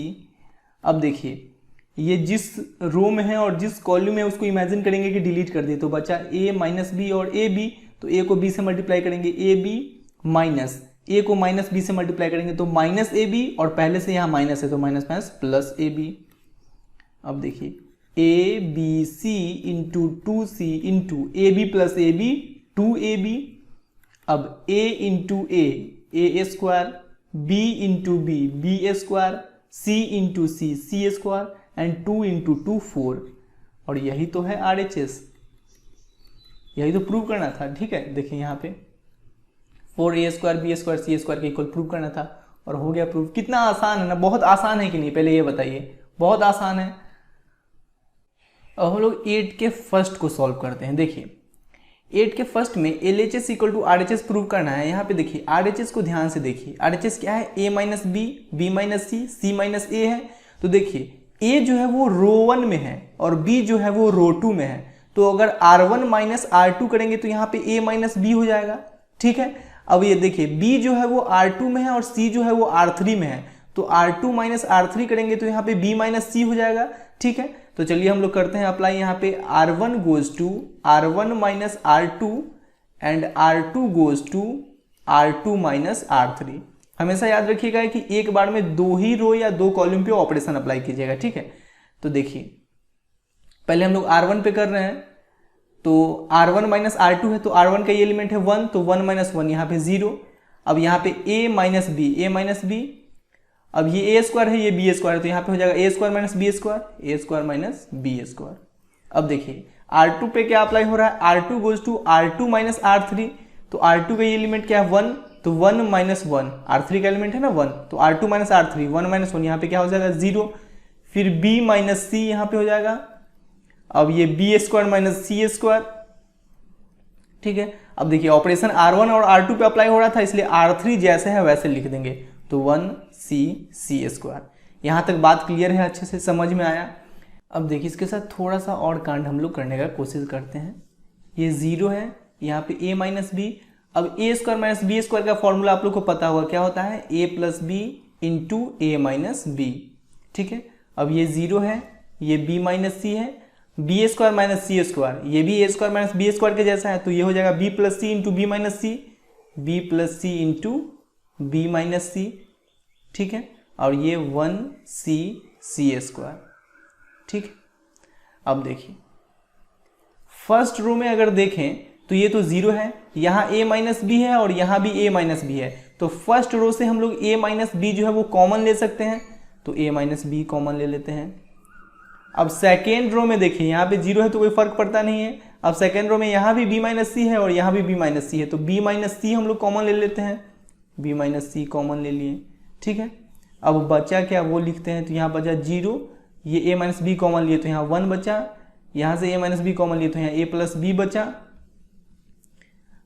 अब देखिए ये जिस रो में है और जिस कॉलम में है उसको इमेजिन करेंगे कि डिलीट कर दिए, तो बचा a माइनस बी और ए बी, तो a को b से मल्टीप्लाई करेंगे ए बी माइनस ए को माइनस बी से मल्टीप्लाई करेंगे तो माइनस ए बी, और पहले से यहाँ माइनस है तो माइनस माइनस प्लस ए बी। अब देखिए a b c into 2c into a B plus A b 2ab। अब a into A square, b into b A square, c into c square and 2 into 2 4। और यही तो है RHS, यही तो prove करना था। ठीक है, देखिए यहाँ पे 4a स्क्वायर बी स्क्वायर सी स्क्वायर के इक्वल प्रूव करना था और हो गया प्रूव। कितना आसान है ना, बहुत आसान है कि नहीं, पहले ये बताइए, बहुत आसान है। अब हम लोग 8 के फर्स्ट को सॉल्व करते हैं। देखिए 8 के फर्स्ट में LHS equal to RHS prove करना है। यहाँ पे देखिए RHS को ध्यान से देखिए, RHS क्या है a minus B, B minus C, C minus A है। तो देखिए a जो है वो रो 1 में है और b जो है वो रो 2 में है, तो अगर R1 माइनस R2 करेंगे तो यहाँ पे a माइनस बी हो जाएगा। ठीक है, अब ये देखिए b जो है वो R2 में है और c जो है वो R3 में है, तो R2 माइनस R3 करेंगे तो यहाँ पे b माइनस सी हो जाएगा। ठीक है, तो चलिए हम लोग करते हैं अप्लाई। यहाँ पे R1 goes to R1 minus R2 and R2 goes to R2 minus R3। हमेशा याद रखिएगा कि एक बार में दो ही रो या दो कॉलम पे ऑपरेशन अप्लाई कीजिएगा। ठीक है, तो देखिए पहले हम लोग R1 पे कर रहे हैं, तो R1 माइनस R2 है तो R1 का ये एलिमेंट है 1, तो 1 माइनस 1 यहाँ पे 0। अब यहाँ पे a माइनस बी, अब ये a स्क्वायर है ये b स्क्वायर है, तो यहाँ पे हो जाएगा a square minus B minus B square. अब देखिए R2 पे क्या अप्लाई हो रहा है, R2 goes to R2 minus R3, तो R2 का ये एलिमेंट क्या है 1, तो 1 माइनस 1, R3 का एलिमेंट है ना 1, तो R2 माइनस R3 1 माइनस 1 यहाँ पे क्या हो जाएगा 0, फिर b माइनस सी यहाँ पे हो जाएगा। अब ये B square minus c square. ठीक है, अब देखिए ऑपरेशन R1 और R2 पे अप्लाई हो रहा था इसलिए R3 जैसे है वैसे लिख देंगे, तो 1c स्क्वायर। यहाँ तक बात क्लियर है, अच्छे से समझ में आया। अब देखिए इसके साथ थोड़ा सा और कांड हम लोग करने का कोशिश करते हैं। ये 0 है, यहाँ पे a माइनस बी। अब a square minus B square का फॉर्मूला आप लोग को पता होगा, क्या होता है a plus b into a minus b. ठीक है, अब ये 0 है, ये b माइनस सी है, b square minus c square, ये भी a square minus B square के जैसा है, तो ये हो जाएगा b प्लस सी into B minus c, b plus सी इंटू बी माइनस सी। ठीक है, और ये 1c स्क्वायर। ठीक, अब देखिए फर्स्ट रो में अगर देखें तो ये तो 0 है, यहाँ a माइनस बी है और यहाँ भी a माइनस बी है, तो फर्स्ट रो से हम लोग a माइनस बी जो है वो कॉमन ले सकते हैं, तो a माइनस बी कॉमन ले लेते हैं। अब सेकेंड रो में देखिए यहाँ पे 0 है तो कोई फर्क पड़ता नहीं है। अब सेकेंड रो में यहाँ भी b माइनस सी है और यहाँ भी b माइनस सी है, तो b माइनस सी हम लोग कॉमन ले लेते हैं, b माइनस सी कॉमन ले लिए। ठीक है, अब बचा क्या वो लिखते हैं, तो यहाँ बचा 0, ये a माइनस बी कॉमन लिए तो यहाँ 1 बचा, यहाँ से a माइनस बी कॉमन लिए तो यहाँ a प्लस बी बचा।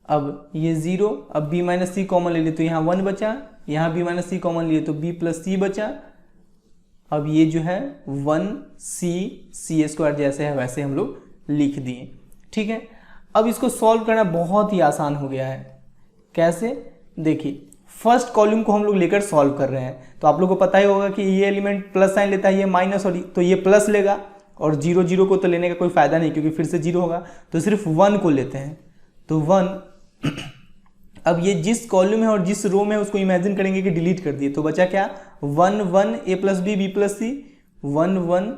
अब ये 0, अब b माइनस सी कॉमन ले लिए तो यहाँ 1 बचा, यहाँ b माइनस सी कॉमन लिए तो b प्लस सी बचा। अब ये जो है 1c स्क्वायर जैसे है वैसे हम लोग लिख दिए। ठीक है, अब इसको सॉल्व करना बहुत ही आसान हो गया है। कैसे, देखिए फर्स्ट कॉलम को हम लोग लेकर सॉल्व कर रहे हैं, तो आप लोग को पता ही होगा कि ये एलिमेंट प्लस साइन लेता है, ये माइनस, और तो ये प्लस लेगा, और 0 0 को तो लेने का कोई फायदा नहीं क्योंकि फिर से 0 होगा, तो सिर्फ 1 को लेते हैं, तो 1। अब ये जिस कॉलम है और जिस रो में है उसको इमेजिन करेंगे कि डिलीट कर दिए, तो बचा क्या 1 1 a plus B plus C, 1 1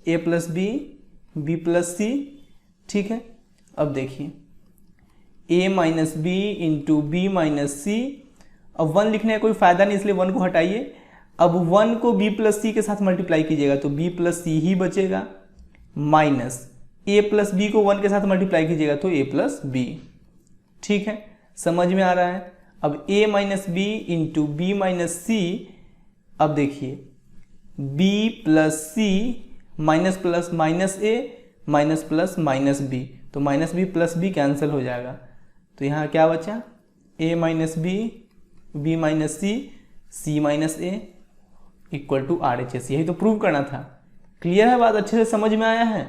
A plus B plus C, ठीक है। अब देखिए A minus B into B minus सी। अब 1 लिखने का कोई फायदा नहीं, इसलिए 1 को हटाइए। अब 1 को बी प्लस सी के साथ मल्टीप्लाई कीजिएगा तो बी प्लस सी ही बचेगा, माइनस ए प्लस बी को 1 के साथ मल्टीप्लाई कीजिएगा तो ए प्लस बी, ठीक है। समझ में आ रहा है। अब a minus B into B minus सी। अब देखिए b प्लस सी माइनस प्लस माइनस ए माइनस प्लस माइनस बी, तो minus B plus B cancel हो जाएगा, तो यहाँ क्या बचा a minus B minus C minus A equal to RHS। यही तो प्रूव करना था। क्लियर है बात, अच्छे से समझ में आया है।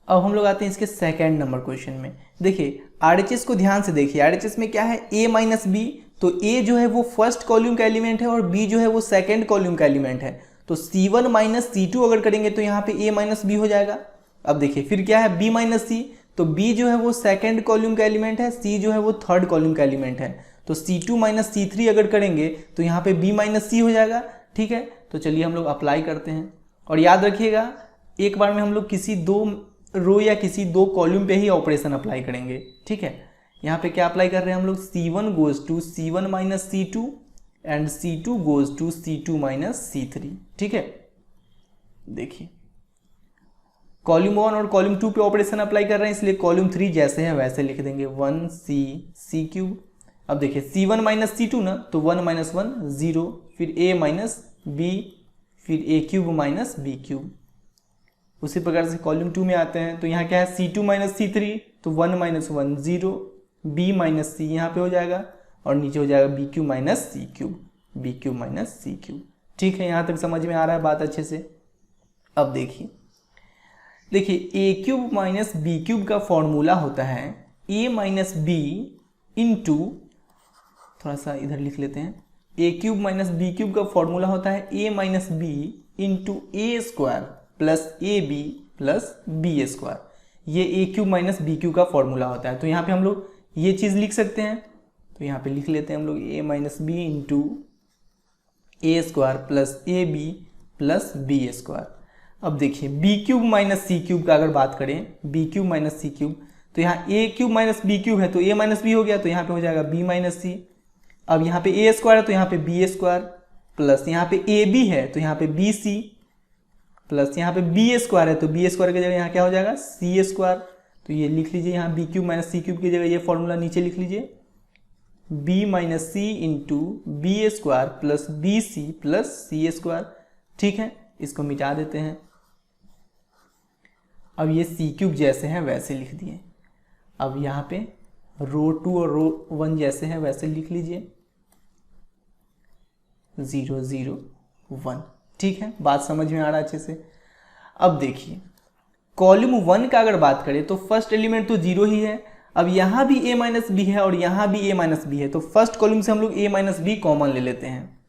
अब हम लोग आते हैं इसके सेकंड नंबर क्वेश्चन में। देखिए RHS को ध्यान से देखिए। RHS में क्या है a माइनस बी, तो a जो है वो फर्स्ट कॉलम का एलिमेंट है और b जो है वो सेकंड कॉलम का एलिमेंट है। तो C1 माइनस C2 अगर करेंगे तो यहाँ पे a माइनस बी हो जाएगा। अब देखिए फिर क्या है b माइनस सी, तो b जो है वो सेकंड कॉलम का एलिमेंट है, c जो है वो थर्ड कॉलम का एलिमेंट है। तो C2 माइनस C3 अगर करेंगे तो यहाँ पे b माइनस सी हो जाएगा, ठीक है। तो चलिए हम लोग अप्लाई करते हैं और याद रखिएगा एक बार में हम लोग किसी दो रो या किसी दो कॉलम पे ही ऑपरेशन अप्लाई करेंगे, ठीक है। यहाँ पे क्या अप्लाई कर रहे हैं हम लोग, C1 goes to C1 minus C2 and C2 goes to C2 minus C3, ठीक है। देखिए कॉलम 1 और कॉलम 2 पे ऑपरेशन अप्लाई कर रहे हैं, इसलिए कॉलम 3 जैसे है वैसे लिख देंगे 1c क्यूब। अब देखिए C1 माइनस C2 ना, तो 1 माइनस 1 0, फिर a माइनस बी, फिर a cube minus B cube. उसी प्रकार से कॉलम 2 में आते हैं तो यहाँ क्या है C2 माइनस C3, तो 1 माइनस 1 0, b माइनस सी यहाँ पे हो जाएगा और नीचे हो जाएगा B cube minus C cube, B cube minus C cube, ठीक है। यहाँ तक समझ में आ रहा है बात अच्छे से। अब देखिए ए क्यूब माइनस बी क्यूब का फॉर्मूला होता है ए माइनस बी इंटू, थोड़ा सा इधर लिख लेते हैं, A cube minus B cube का फॉर्मूला होता है ए minus B into A square plus A B plus B square. ये A cube minus B cube का फॉर्मूला होता है। तो यहाँ पे हम लोग ये चीज़ लिख सकते हैं, तो यहाँ पे लिख लेते हैं हम लोग A minus B into A square plus A B plus B square. अब देखिए B cube minus C cube का अगर बात करें, B cube minus C cube, तो यहाँ A cube minus B cube है तो ए माइनस बी हो गया, तो यहाँ पे हो जाएगा बी माइनस सी। अब यहाँ पे ए स्क्वायर है तो यहाँ पे बी स्क्वायर, प्लस यहाँ पे ए बी है तो यहाँ पे बी सी, प्लस यहाँ पे बी स्क्वायर है तो बी स्क्वायर की जगह यहाँ क्या हो जाएगा सी स्क्वायर। तो ये लिख लीजिए यहाँ B cube minus C cube की जगह ये फॉर्मूला नीचे लिख लीजिए, B minus C into B square plus B C plus सी स्क्वायर, ठीक है। इसको मिटा देते हैं। अब ये सी क्यूब जैसे हैं वैसे लिख दिए। अब यहाँ पे रो 2 और रो 1 जैसे हैं वैसे लिख लीजिए 0 0 1, ठीक है। बात समझ में आ रहा है अच्छे से। अब देखिए कॉलम 1 का अगर बात करें तो फर्स्ट एलिमेंट तो 0 ही है। अब यहाँ भी a माइनस बी है और यहाँ भी a माइनस बी है, तो फर्स्ट कॉलम से हम लोग a माइनस बी कॉमन ले लेते हैं।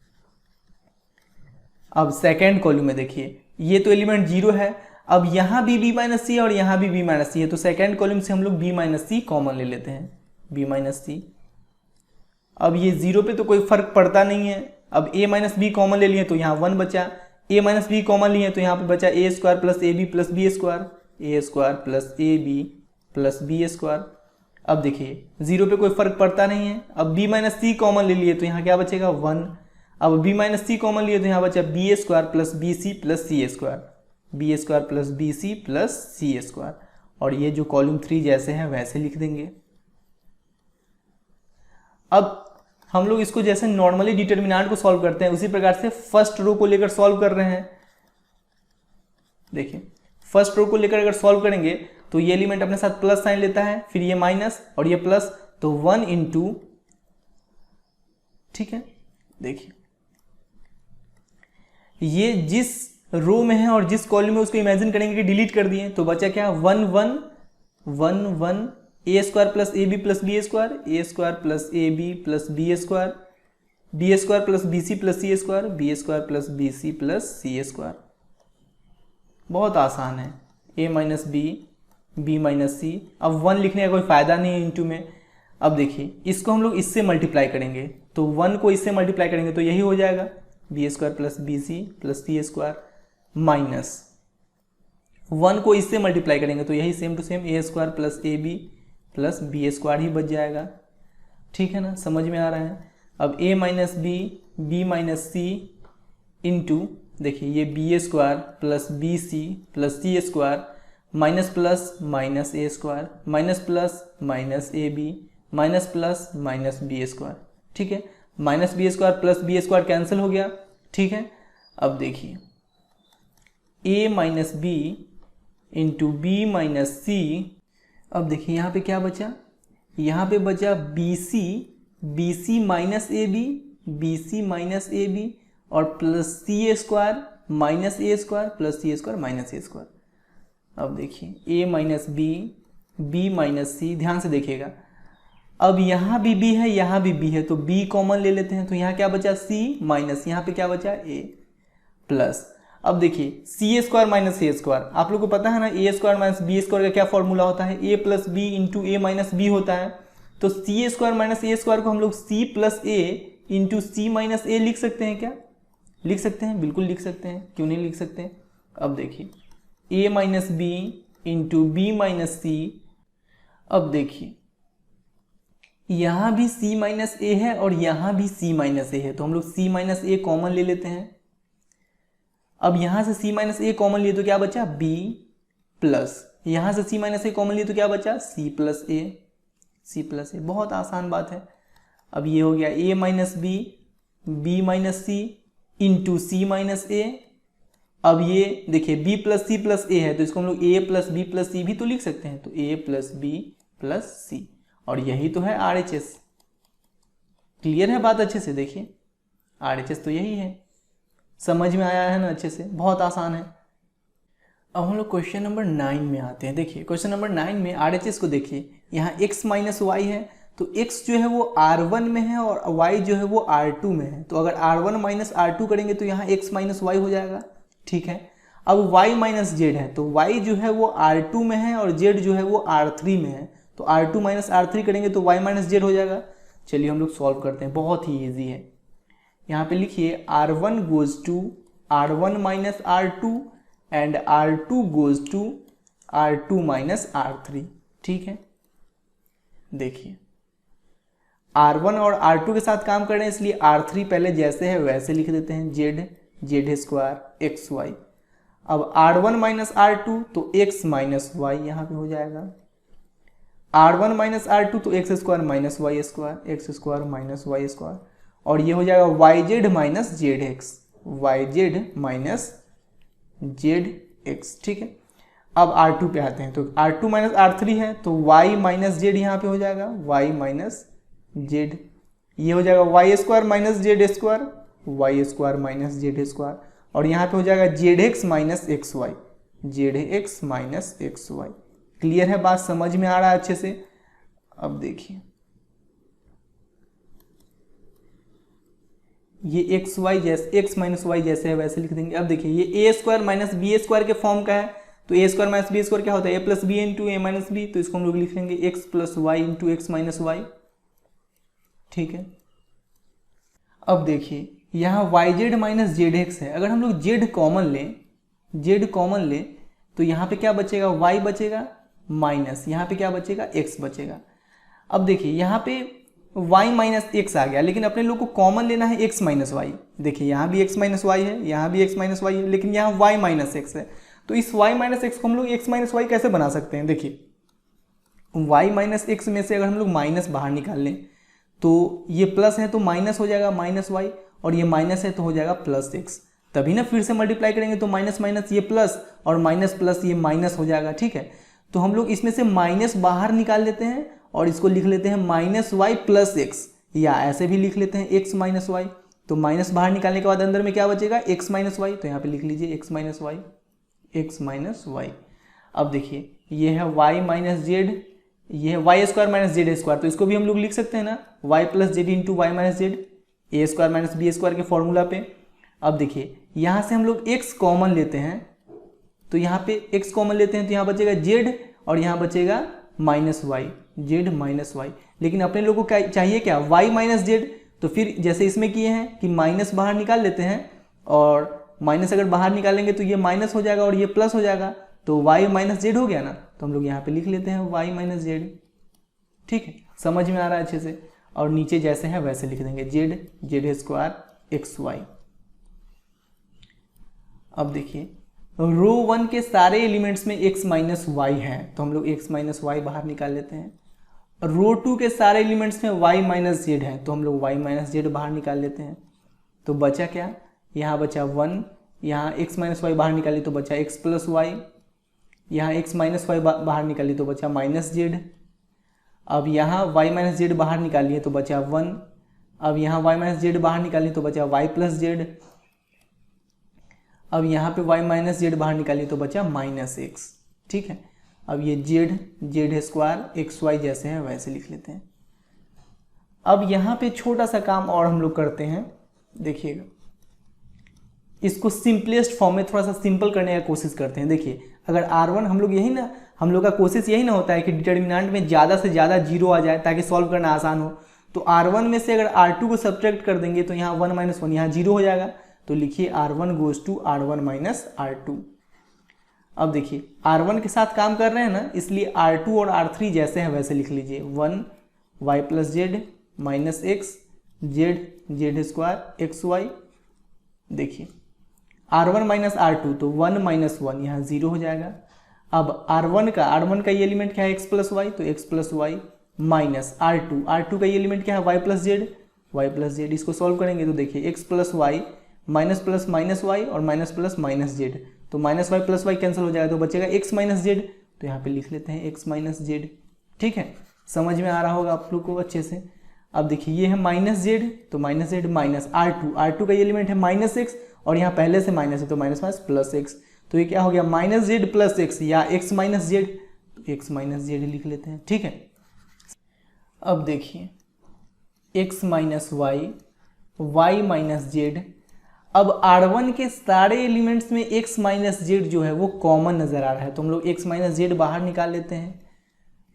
अब सेकेंड कॉलम में देखिए ये तो एलिमेंट 0 है, अब यहाँ भी b माइनस सी है और यहाँ भी b माइनस सी है, तो सेकेंड कॉलम से हम लोग b माइनस सी कॉमन ले लेते हैं, b माइनस सी। अब ये 0 पे तो कोई फर्क पड़ता नहीं है। अब a माइनस बी कॉमन ले लिए तो यहाँ 1 बचा, a माइनस बी कॉमन लिए तो यहाँ पे बचा a square plus A B plus B square, a square plus A B plus B square. अब देखिए 0 पे कोई फर्क पड़ता नहीं है। अब b माइनस सी कॉमन ले लिए तो यहाँ क्या बचेगा 1। अब b माइनस सी कॉमन लिए तो यहाँ बचा B square plus B C plus सी square, B square plus B C plus सी स्क्वायर। और ये जो कॉलम 3 जैसे हैं वैसे लिख देंगे। अब हम लोग इसको जैसे नॉर्मली डिटर्मिनेंट को सॉल्व करते हैं उसी प्रकार से फर्स्ट रो को लेकर सॉल्व कर रहे हैं। देखिए फर्स्ट रो को लेकर अगर सॉल्व करेंगे तो ये एलिमेंट अपने साथ प्लस साइन लेता है, फिर ये माइनस और ये प्लस, तो 1 इंटू, ठीक है। देखिए ये जिस रो में है और जिस कॉलम में उसको इमेजिन करेंगे कि डिलीट कर दिए, तो बचा क्या 1 1 1 1 a square plus A B plus B square, a square plus A B plus B square, B square plus B C plus C square, B square plus B C plus C square. बहुत आसान है, ए minus B minus सी। अब 1 लिखने का कोई फायदा नहीं है इंटू में। अब देखिए इसको हम लोग इससे मल्टीप्लाई करेंगे, तो 1 को इससे मल्टीप्लाई करेंगे तो यही हो जाएगा B square plus B C plus सी स्क्वायर माइनस 1 को इससे मल्टीप्लाई करेंगे तो यही same to same A square plus A B plus B square ही बच जाएगा। ठीक है ना, समझ में आ रहा है। अब a minus B minus C into देखिए ये B square plus B C plus सी स्क्वायर माइनस प्लस माइनस ए स्क्वायर माइनस प्लस माइनस ए B minus plus minus B square. ठीक है, minus B square plus B square cancel हो गया। ठीक है, अब देखिए a minus B into B minus सी। अब देखिए यहाँ पे क्या बचा, यहाँ पे बचा B C minus A B minus A B और प्लस सी स्क्वायर माइनस ए स्क्वायर प्लस सी स्क्वायर माइनस ए स्क्वायर। अब देखिए a माइनस बी माइनस सी, ध्यान से देखिएगा। अब यहाँ भी b है, यहाँ भी b है, तो b कॉमन ले लेते हैं, तो यहाँ क्या बचा c माइनस यहाँ पे क्या बचा a प्लस। अब देखिए सी स्क्वायर माइनस ए स्क्वायर, आप लोग को पता है ना ए स्क्वायर माइनस बी स्क्वायर का क्या फॉर्मूला होता है, a plus b into a minus B होता है। तो सी स्क्वायर माइनस ए स्क्वायर को हम लोग सी प्लस ए इंटू सी माइनस ए लिख सकते हैं क्या? लिख सकते हैं, बिल्कुल लिख सकते हैं, क्यों नहीं लिख सकते। अब देखिए A minus B into B minus सी। अब देखिए यहाँ भी c माइनस ए है और यहाँ भी c माइनस ए है, तो हम लोग c माइनस ए कॉमन ले लेते हैं। अब यहाँ से c माइनस ए कॉमन लिए तो क्या बचा b प्लस, यहाँ से c माइनस ए कॉमन लिए तो क्या बचा c प्लस ए। बहुत आसान बात है। अब ये हो गया a minus B minus C into C minus A. अब ये देखिए b प्लस ए है, तो इसको हम लोग a प्लस बी प्लस सी भी तो लिख सकते हैं, तो a प्लस बी प्लस सी, और यही तो है RHS। क्लियर है बात अच्छे से, देखिए RHS तो यही है। समझ में आया है ना अच्छे से, बहुत आसान है। अब हम लोग क्वेश्चन नंबर 9 में आते हैं। देखिए क्वेश्चन नंबर 9 में RHS को देखिए, यहाँ x माइनस वाई है, तो x जो है वो R1 में है और y जो है वो R2 में है। तो अगर R1 माइनस R2 करेंगे तो यहाँ x माइनस वाई हो जाएगा। ठीक है, अब y माइनस जेड है, तो y जो है वो R2 में है और z जो है वो R3 में है, तो R2 माइनस R3 करेंगे तो y माइनस जेड हो जाएगा। चलिए हम लोग सॉल्व करते हैं, बहुत ही ईजी है। यहाँ पे लिखिए R1 goes to R1 minus R2 and R2 goes to R2 minus R3। ठीक है, देखिए R1 और R2 के साथ काम कर रहे हैं, इसलिए R3 पहले जैसे है वैसे लिख देते हैं, जेड स्क्वायर एक्स वाई। अब R1 माइनस R2 तो x माइनस वाई यहाँ पे हो जाएगा, R1 माइनस R2 तो x square minus y square, x square minus y square, और ये हो जाएगा y z minus Z x, y z minus Z x. ठीक है, अब R2 पे आते हैं, तो R2 माइनस R3 है, तो y माइनस जेड यहाँ पे हो जाएगा, y माइनस जेड, ये हो जाएगा y square minus Z square, y square minus Z square, और यहाँ पे हो जाएगा z x minus x y, z x minus x y. Clear है बात, समझ में आ रहा है अच्छे से। अब देखिए ये एक्स वाई जैसे एक्स माइनस वाई जैसे है वैसे लिख देंगे। अब देखिए ये a square minus B square के फॉर्म का है, तो a square minus B square क्या होता है, a plus b into a minus B, तो इसको हम लोग लिख लेंगे x plus y into x minus y. ठीक है, अब देखिए यहाँ y z minus Z x है, अगर हम लोग जेड कॉमन लें तो यहाँ पे क्या बचेगा, वाई बचेगा माइनस यहाँ पे क्या बचेगा, एक्स बचेगा। अब देखिए यहाँ पे y माइनस एक्स आ गया, लेकिन अपने लोग को कॉमन लेना है x माइनस वाई। देखिए यहाँ भी x माइनस वाई है, यहाँ भी x माइनस वाई है, लेकिन यहाँ y माइनस एक्स है, तो इस y माइनस एक्स को हम लोग x माइनस वाई कैसे बना सकते हैं। देखिए y माइनस एक्स में से अगर हम लोग माइनस बाहर निकाल लें तो ये प्लस है तो माइनस हो जाएगा माइनस वाई, और ये माइनस है तो हो जाएगा प्लस एक्स। तभी ना फिर से मल्टीप्लाई करेंगे तो माइनस माइनस ये प्लस और माइनस प्लस ये माइनस हो जाएगा। ठीक है, तो हम लोग इसमें से माइनस बाहर निकाल लेते हैं और इसको लिख लेते हैं माइनस वाई प्लस एक्स, या ऐसे भी लिख लेते हैं एक्स माइनस वाई। तो माइनस बाहर निकालने के बाद अंदर में क्या बचेगा, एक्स माइनस वाई, तो यहाँ पे लिख लीजिए X minus Y, X minus Y. अब देखिए ये है वाई माइनस जेड, ये है Y square minus Z square, तो इसको भी हम लोग लिख सकते हैं ना, Y plus Z into Y minus Z, A square minus B square के फॉर्मूला पे। अब देखिए यहाँ से हम लोग एक्स कॉमन लेते हैं, तो यहाँ पे एक्स कॉमन लेते हैं तो यहाँ बचेगा जेड और यहाँ बचेगा minus y, z minus y. लेकिन अपने लोगों को चाहिए क्या, वाई माइनस जेड, तो फिर जैसे इसमें किए हैं कि माइनस बाहर निकाल लेते हैं, और माइनस अगर बाहर निकालेंगे तो ये माइनस हो जाएगा और ये प्लस हो जाएगा, तो y माइनस जेड हो गया ना, तो हम लोग यहाँ पे लिख लेते हैं y माइनस जेड। ठीक है, समझ में आ रहा है अच्छे से। और नीचे जैसे है वैसे लिख देंगे जेड स्क्वायर एक्स वाई। अब देखिए रो 1 के सारे एलिमेंट्स में x माइनस वाई है, तो हम लोग x माइनस वाई बाहर निकाल लेते हैं। रो 2 के सारे एलिमेंट्स में y माइनस जेड है, तो हम लोग y माइनस जेड बाहर निकाल लेते हैं। तो बचा क्या, यहाँ बचा 1, यहाँ x माइनस वाई बाहर निकाली तो बचा x प्लस वाई, यहाँ x माइनस वाई बाहर निकाली तो बचा माइनस जेड। अब यहाँ y माइनस जेड बाहर निकालिए तो बचा 1, अब यहाँ y माइनस जेड बाहर निकालिए तो बचा y प्लस जेड, अब यहाँ पे y माइनस जेड बाहर निकालिए तो बचा माइनस एक्स। ठीक है, अब ये जेड स्क्वायर एक्स वाई जैसे हैं वैसे लिख लेते हैं। अब यहाँ पे छोटा सा काम और हम लोग करते हैं, देखिएगा इसको सिंपलेस्ट फॉर्म में थोड़ा सा सिंपल करने का कोशिश करते हैं। देखिए अगर R1 हम लोग का कोशिश यही ना होता है कि डिटर्मिनेंट में ज़्यादा से ज़्यादा जीरो आ जाए ताकि सॉल्व करना आसान हो। तो R1 में से अगर R2 को सब्ट्रैक्ट कर देंगे तो यहाँ 1 माइनस 1 यहाँ जीरो हो जाएगा, तो लिखिए R1 goes to R1 minus R2। अब देखिए R1 के साथ काम कर रहे हैं ना, इसलिए R2 और R3 जैसे हैं वैसे लिख लीजिए। 1 y plus z minus x z square x y. देखिए R1 माइनस R2 तो 1 माइनस 1 यहाँ जीरो हो जाएगा। अब R1 का ये एलिमेंट क्या है x प्लस वाई, तो x plus y minus R2 का ये एलिमेंट क्या है y प्लस जेड। इसको सॉल्व करेंगे तो देखिए x plus y minus plus minus y और माइनस प्लस माइनस जेड, तो minus y plus y cancel हो जाएगा तो बचेगा x माइनस जेड, तो यहाँ पे लिख लेते हैं x माइनस जेड। ठीक है, समझ में आ रहा होगा आप लोग को अच्छे से। अब देखिए ये है माइनस जेड, तो माइनस जेड माइनस R2 का ये एलिमेंट है माइनस एक्स और यहाँ पहले से माइनस है तो माइनस माइनस प्लस एक्स, तो ये क्या हो गया माइनस जेड प्लस एक्स या x माइनस जेड, तो x माइनस जेड लिख लेते हैं। ठीक है, अब देखिए x minus Y minus z. अब R1 के सारे एलिमेंट्स में x माइनस जेड जो है वो कॉमन नज़र आ रहा है, तो हम लोग x माइनस जेड बाहर निकाल लेते हैं।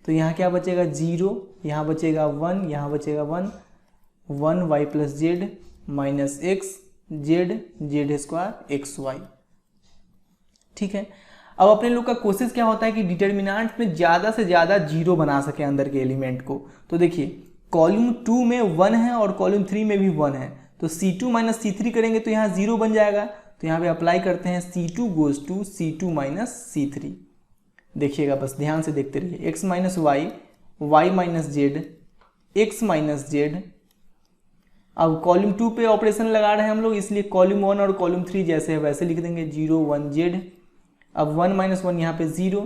तो यहाँ क्या बचेगा 0, यहाँ बचेगा 1, यहाँ बचेगा 1 y plus z minus x z square x y. ठीक है, अब अपने लोग का कोशिश क्या होता है कि डिटर्मिनेंट में ज़्यादा से ज़्यादा जीरो बना सके अंदर के एलिमेंट को। तो देखिए कॉलम 2 में 1 है और कॉलम 3 में भी 1 है, तो C2 माइनस C3 करेंगे तो यहाँ 0 बन जाएगा, तो यहाँ पे अप्लाई करते हैं C2 goes to C2 minus C3। देखिएगा बस ध्यान से देखते रहिए, x minus Y minus Z x minus z. अब कॉलम 2 पे ऑपरेशन लगा रहे हैं हम लोग, इसलिए कॉलम 1 और कॉलम 3 जैसे है वैसे लिख देंगे 0 1 जेड। अब 1 माइनस 1 यहाँ पे 0।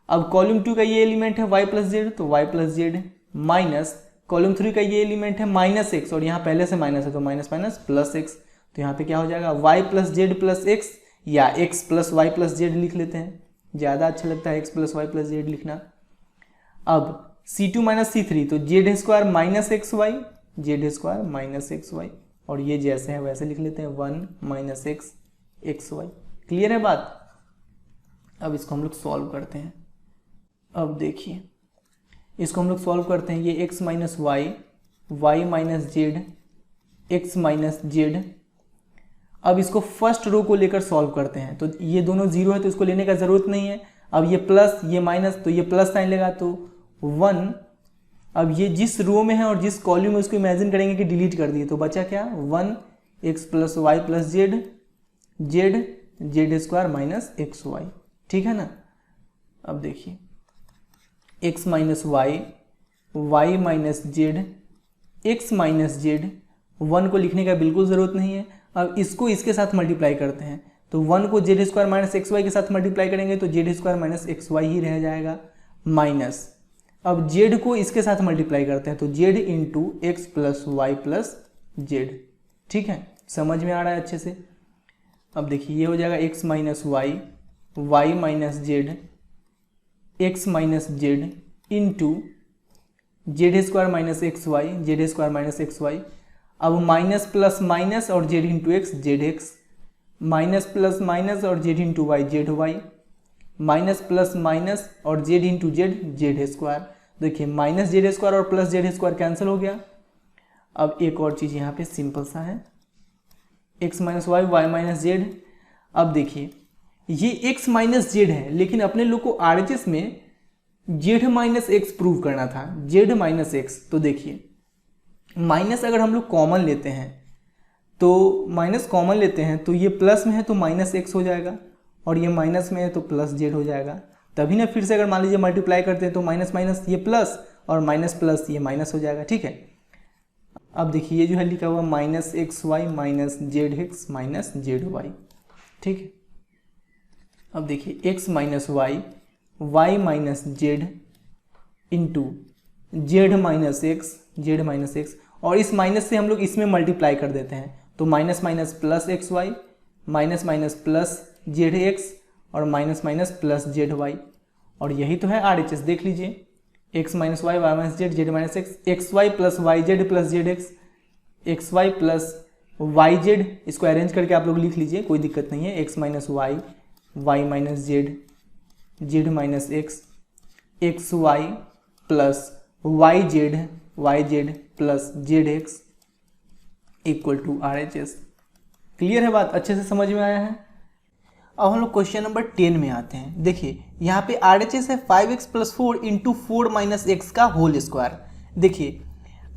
अब कॉलम 2 का ये एलिमेंट है y प्लस जेड, तो y plus z minus column 3 का ये एलिमेंट है माइनस एक्स और यहाँ पहले से माइनस है तो माइनस माइनस प्लस एक्स, तो यहाँ पे क्या हो जाएगा y plus z plus x या x plus Y plus z लिख लेते हैं, ज़्यादा अच्छा लगता है x plus Y plus z लिखना। अब C2 माइनस C3 तो z square minus x y और ये जैसे है वैसे लिख लेते हैं 1 माइनस एक्स वाई। क्लियर है बात। अब इसको हम लोग सॉल्व करते हैं। अब देखिए इसको हम लोग सॉल्व करते हैं, ये x minus Y minus Z x minus z. अब इसको फर्स्ट रो को लेकर सॉल्व करते हैं, तो ये दोनों 0 है तो इसको लेने का ज़रूरत नहीं है। अब ये प्लस ये माइनस तो ये प्लस साइन लेगा तो 1। अब ये जिस रो में है और जिस कॉलम में उसको इमेजिन करेंगे कि डिलीट कर दिए, तो बचा क्या 1 x plus Y plus Z square minus x y. ठीक है ना। अब देखिए x minus Y minus Z x minus z, 1 को लिखने का बिल्कुल ज़रूरत नहीं है। अब इसको इसके साथ मल्टीप्लाई करते हैं, तो 1 को z square minus x y के साथ मल्टीप्लाई करेंगे तो z square minus x y ही रह जाएगा माइनस। अब जेड को इसके साथ मल्टीप्लाई करते हैं तो z into x plus Y plus z. ठीक है, समझ में आ रहा है अच्छे से। अब देखिए ये हो जाएगा x minus Y minus Z x minus Z into Z square minus x Y. अब माइनस प्लस माइनस और Z into X Z x, minus plus minus और Z into Y Z Y, minus plus minus और Z into Z square. देखिए minus Z square और plus Z square cancel हो गया। अब एक और चीज़ यहाँ पे सिंपल सा है, x minus Y minus z. अब देखिए ये x माइनस जेड है, लेकिन अपने लोग को RHS में z माइनस एक्स प्रूव करना था, z माइनस एक्स। तो देखिए माइनस अगर हम लोग कॉमन लेते हैं तो माइनस कॉमन लेते हैं तो ये प्लस में है तो माइनस एक्स हो जाएगा, और ये माइनस में है तो प्लस जेड हो जाएगा। तभी ना फिर से अगर मान लीजिए मल्टीप्लाई करते हैं तो माइनस माइनस ये प्लस और माइनस प्लस ये माइनस हो जाएगा। ठीक है, अब देखिए ये जो है लिखा हुआ minus x Y minus Z x minus z y. ठीक है, अब देखिए x minus Y, Y minus Z into z minus x, और इस माइनस से हम लोग इसमें मल्टीप्लाई कर देते हैं तो minus minus plus X Y, minus minus plus Z X और minus minus plus Z Y. और यही तो है RHS, देख लीजिए X minus Y, Y minus Z, Z minus X, X Y plus Y Z plus Z X, X Y plus Y Z. इसको arrange करके आप लोग लिख लीजिए, कोई दिक्कत नहीं है। X minus Y, Y minus Z, Z minus X, X Y plus Y Z plus Z x equal to RHS। Clear है बात, अच्छे से समझ में आया है। अब हम लोग क्वेश्चन नंबर 10 में आते हैं। देखिए यहाँ पे RHS है 5x plus 4 into 4 minus x का होल स्क्वायर। देखिए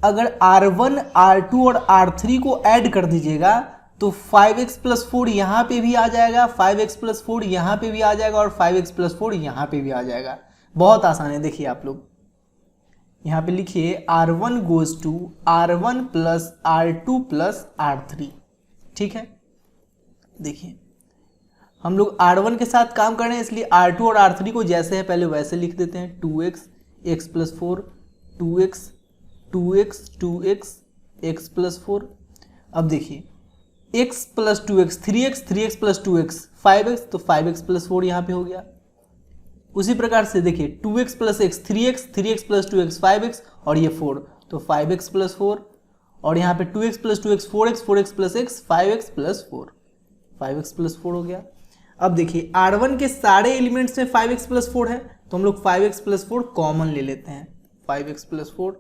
अगर R1 R2 और R3 को ऐड कर दीजिएगा तो 5x प्लस 4 यहाँ पे भी आ जाएगा, 5x प्लस 4 यहाँ पे भी आ जाएगा और 5x प्लस 4 यहाँ पे भी आ जाएगा। बहुत आसान है। देखिए आप लोग यहाँ पे लिखिए R1 goes to R1 plus R2 plus R3। ठीक है, देखिए हम लोग R1 के साथ काम कर रहे हैं इसलिए R2 और R3 को जैसे है पहले वैसे लिख देते हैं। 2x x plus 4, 2x 2x 2x x plus 4। अब देखिए x plus 2x 3x 3x plus 2x 5x, तो 5x प्लस 4 यहाँ पे हो गया। उसी प्रकार से देखिए 2x plus x 3x, 3x plus 2x 5x और ये 4, तो 5x प्लस 4, और यहाँ पे 2x plus 2x 4x, 4x plus x 5x plus 4, 5x plus 4 हो गया। अब देखिए R1 के सारे एलिमेंट्स में 5x प्लस 4 है तो हम लोग 5x प्लस 4 कॉमन ले लेते हैं। 5x प्लस 4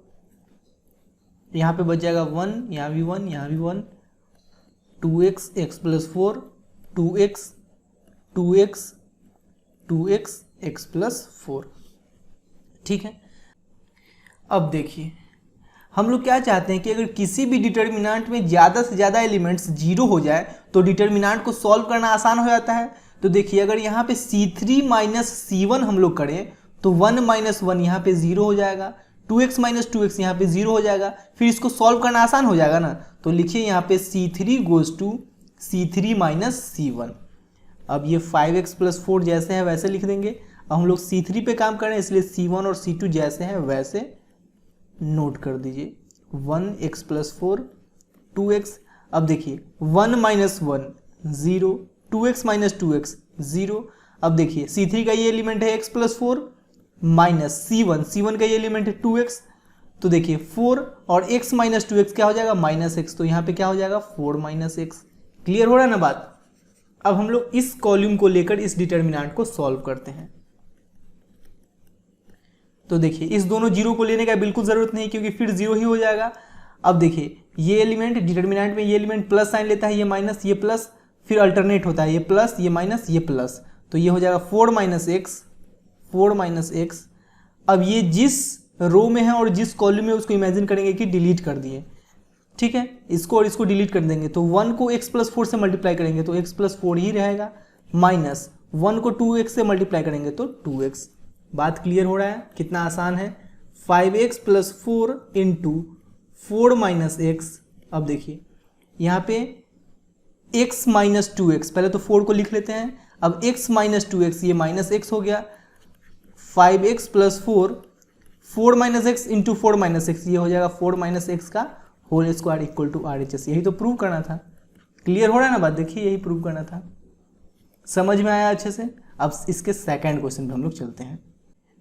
यहाँ पे बच जाएगा 1, यहाँ भी 1, यहाँ भी 1, 2x x plus 4, 2x 2x 2x x plus 4। ठीक है, अब देखिए हम लोग क्या चाहते हैं कि अगर किसी भी डिटर्मिनेंट में ज़्यादा से ज़्यादा एलिमेंट्स 0 हो जाए तो डिटर्मिनेंट को सॉल्व करना आसान हो जाता है। तो देखिए अगर यहाँ पे C3 माइनस C1 हम लोग करें तो 1 माइनस 1 यहाँ पे 0 हो जाएगा, 2x माइनस 2x यहाँ पे 0 हो जाएगा, फिर इसको सॉल्व करना आसान हो जाएगा ना। तो लिखिए यहाँ पे C3 goes to C3 minus C1। अब ये 5x प्लस 4 जैसे है वैसे लिख देंगे। अब हम लोग C3 पे काम कर रहे हैं इसलिए C1 और C2 जैसे हैं वैसे नोट कर दीजिए। 1x plus 4 2x। अब देखिए 1 माइनस 1 0, 2x माइनस 2x 0। अब देखिए C3 का ये एलिमेंट है x प्लस 4 माइनस C1 का ये एलिमेंट है 2x, तो देखिए 4 और x माइनस 2x क्या हो जाएगा माइनस x, तो यहाँ पे क्या हो जाएगा 4 माइनस x। क्लियर हो रहा है ना बात। अब हम लोग इस कॉलम को लेकर इस डिटर्मिनेंट को सॉल्व करते हैं। तो देखिए इस दोनों जीरो को लेने का बिल्कुल जरूरत नहीं क्योंकि फिर जीरो ही हो जाएगा। अब देखिए ये एलिमेंट डिटर्मिनेंट में ये एलिमेंट प्लस साइन लेता है, ये माइनस ये प्लस, फिर अल्टरनेट होता है ये प्लस ये माइनस ये प्लस, तो ये हो जाएगा 4 माइनस एक्स। अब ये जिस रो में है और जिस कॉलम में उसको इमेजिन करेंगे कि डिलीट कर दिए। ठीक है, इसको और इसको डिलीट कर देंगे तो 1 को x प्लस 4 से मल्टीप्लाई करेंगे तो x प्लस 4 ही रहेगा, माइनस 1 को 2x से मल्टीप्लाई करेंगे तो 2x। बात क्लियर हो रहा है, कितना आसान है। 5x plus 4 into 4 minus x. अब देखिए यहाँ पे x माइनस 2x, पहले तो 4 को लिख लेते हैं। अब x माइनस 2x ये माइनस x हो गया। 5x plus 4 minus x into 4 minus x, ये हो जाएगा 4 माइनस एक्स का whole square equal to RHS। यही तो प्रूव करना था। क्लियर हो रहा है ना बात। देखिए यही प्रूव करना था, समझ में आया अच्छे से। अब इसके सेकंड क्वेश्चन पे हम लोग चलते हैं।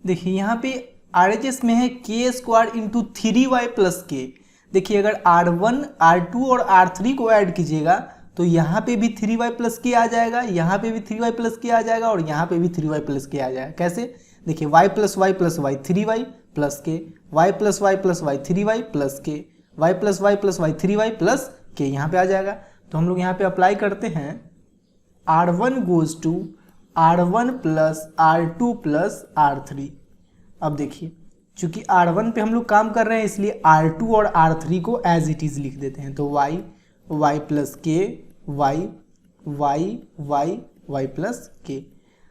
देखिए यहाँ पे RHS में है k square into 3y plus के। देखिए अगर R1 R2 और R3 को ऐड कीजिएगा तो यहाँ पे भी 3y प्लस के आ जाएगा, यहाँ पे भी 3y प्लस के आ जाएगा और यहाँ पे भी 3y प्लस के आ जाएगा। कैसे? देखिए y plus Y plus y 3y plus k, y plus Y plus y 3y plus k, y plus Y plus y 3y plus k यहाँ पे आ जाएगा। तो हम लोग यहाँ पे अप्लाई करते हैं। R1 goes to R1 plus R2 plus R3। अब देखिए चूंकि R1 पे हम लोग काम कर रहे हैं इसलिए R2 और R3 को एज इट इज़ लिख देते हैं। तो y plus k y plus के।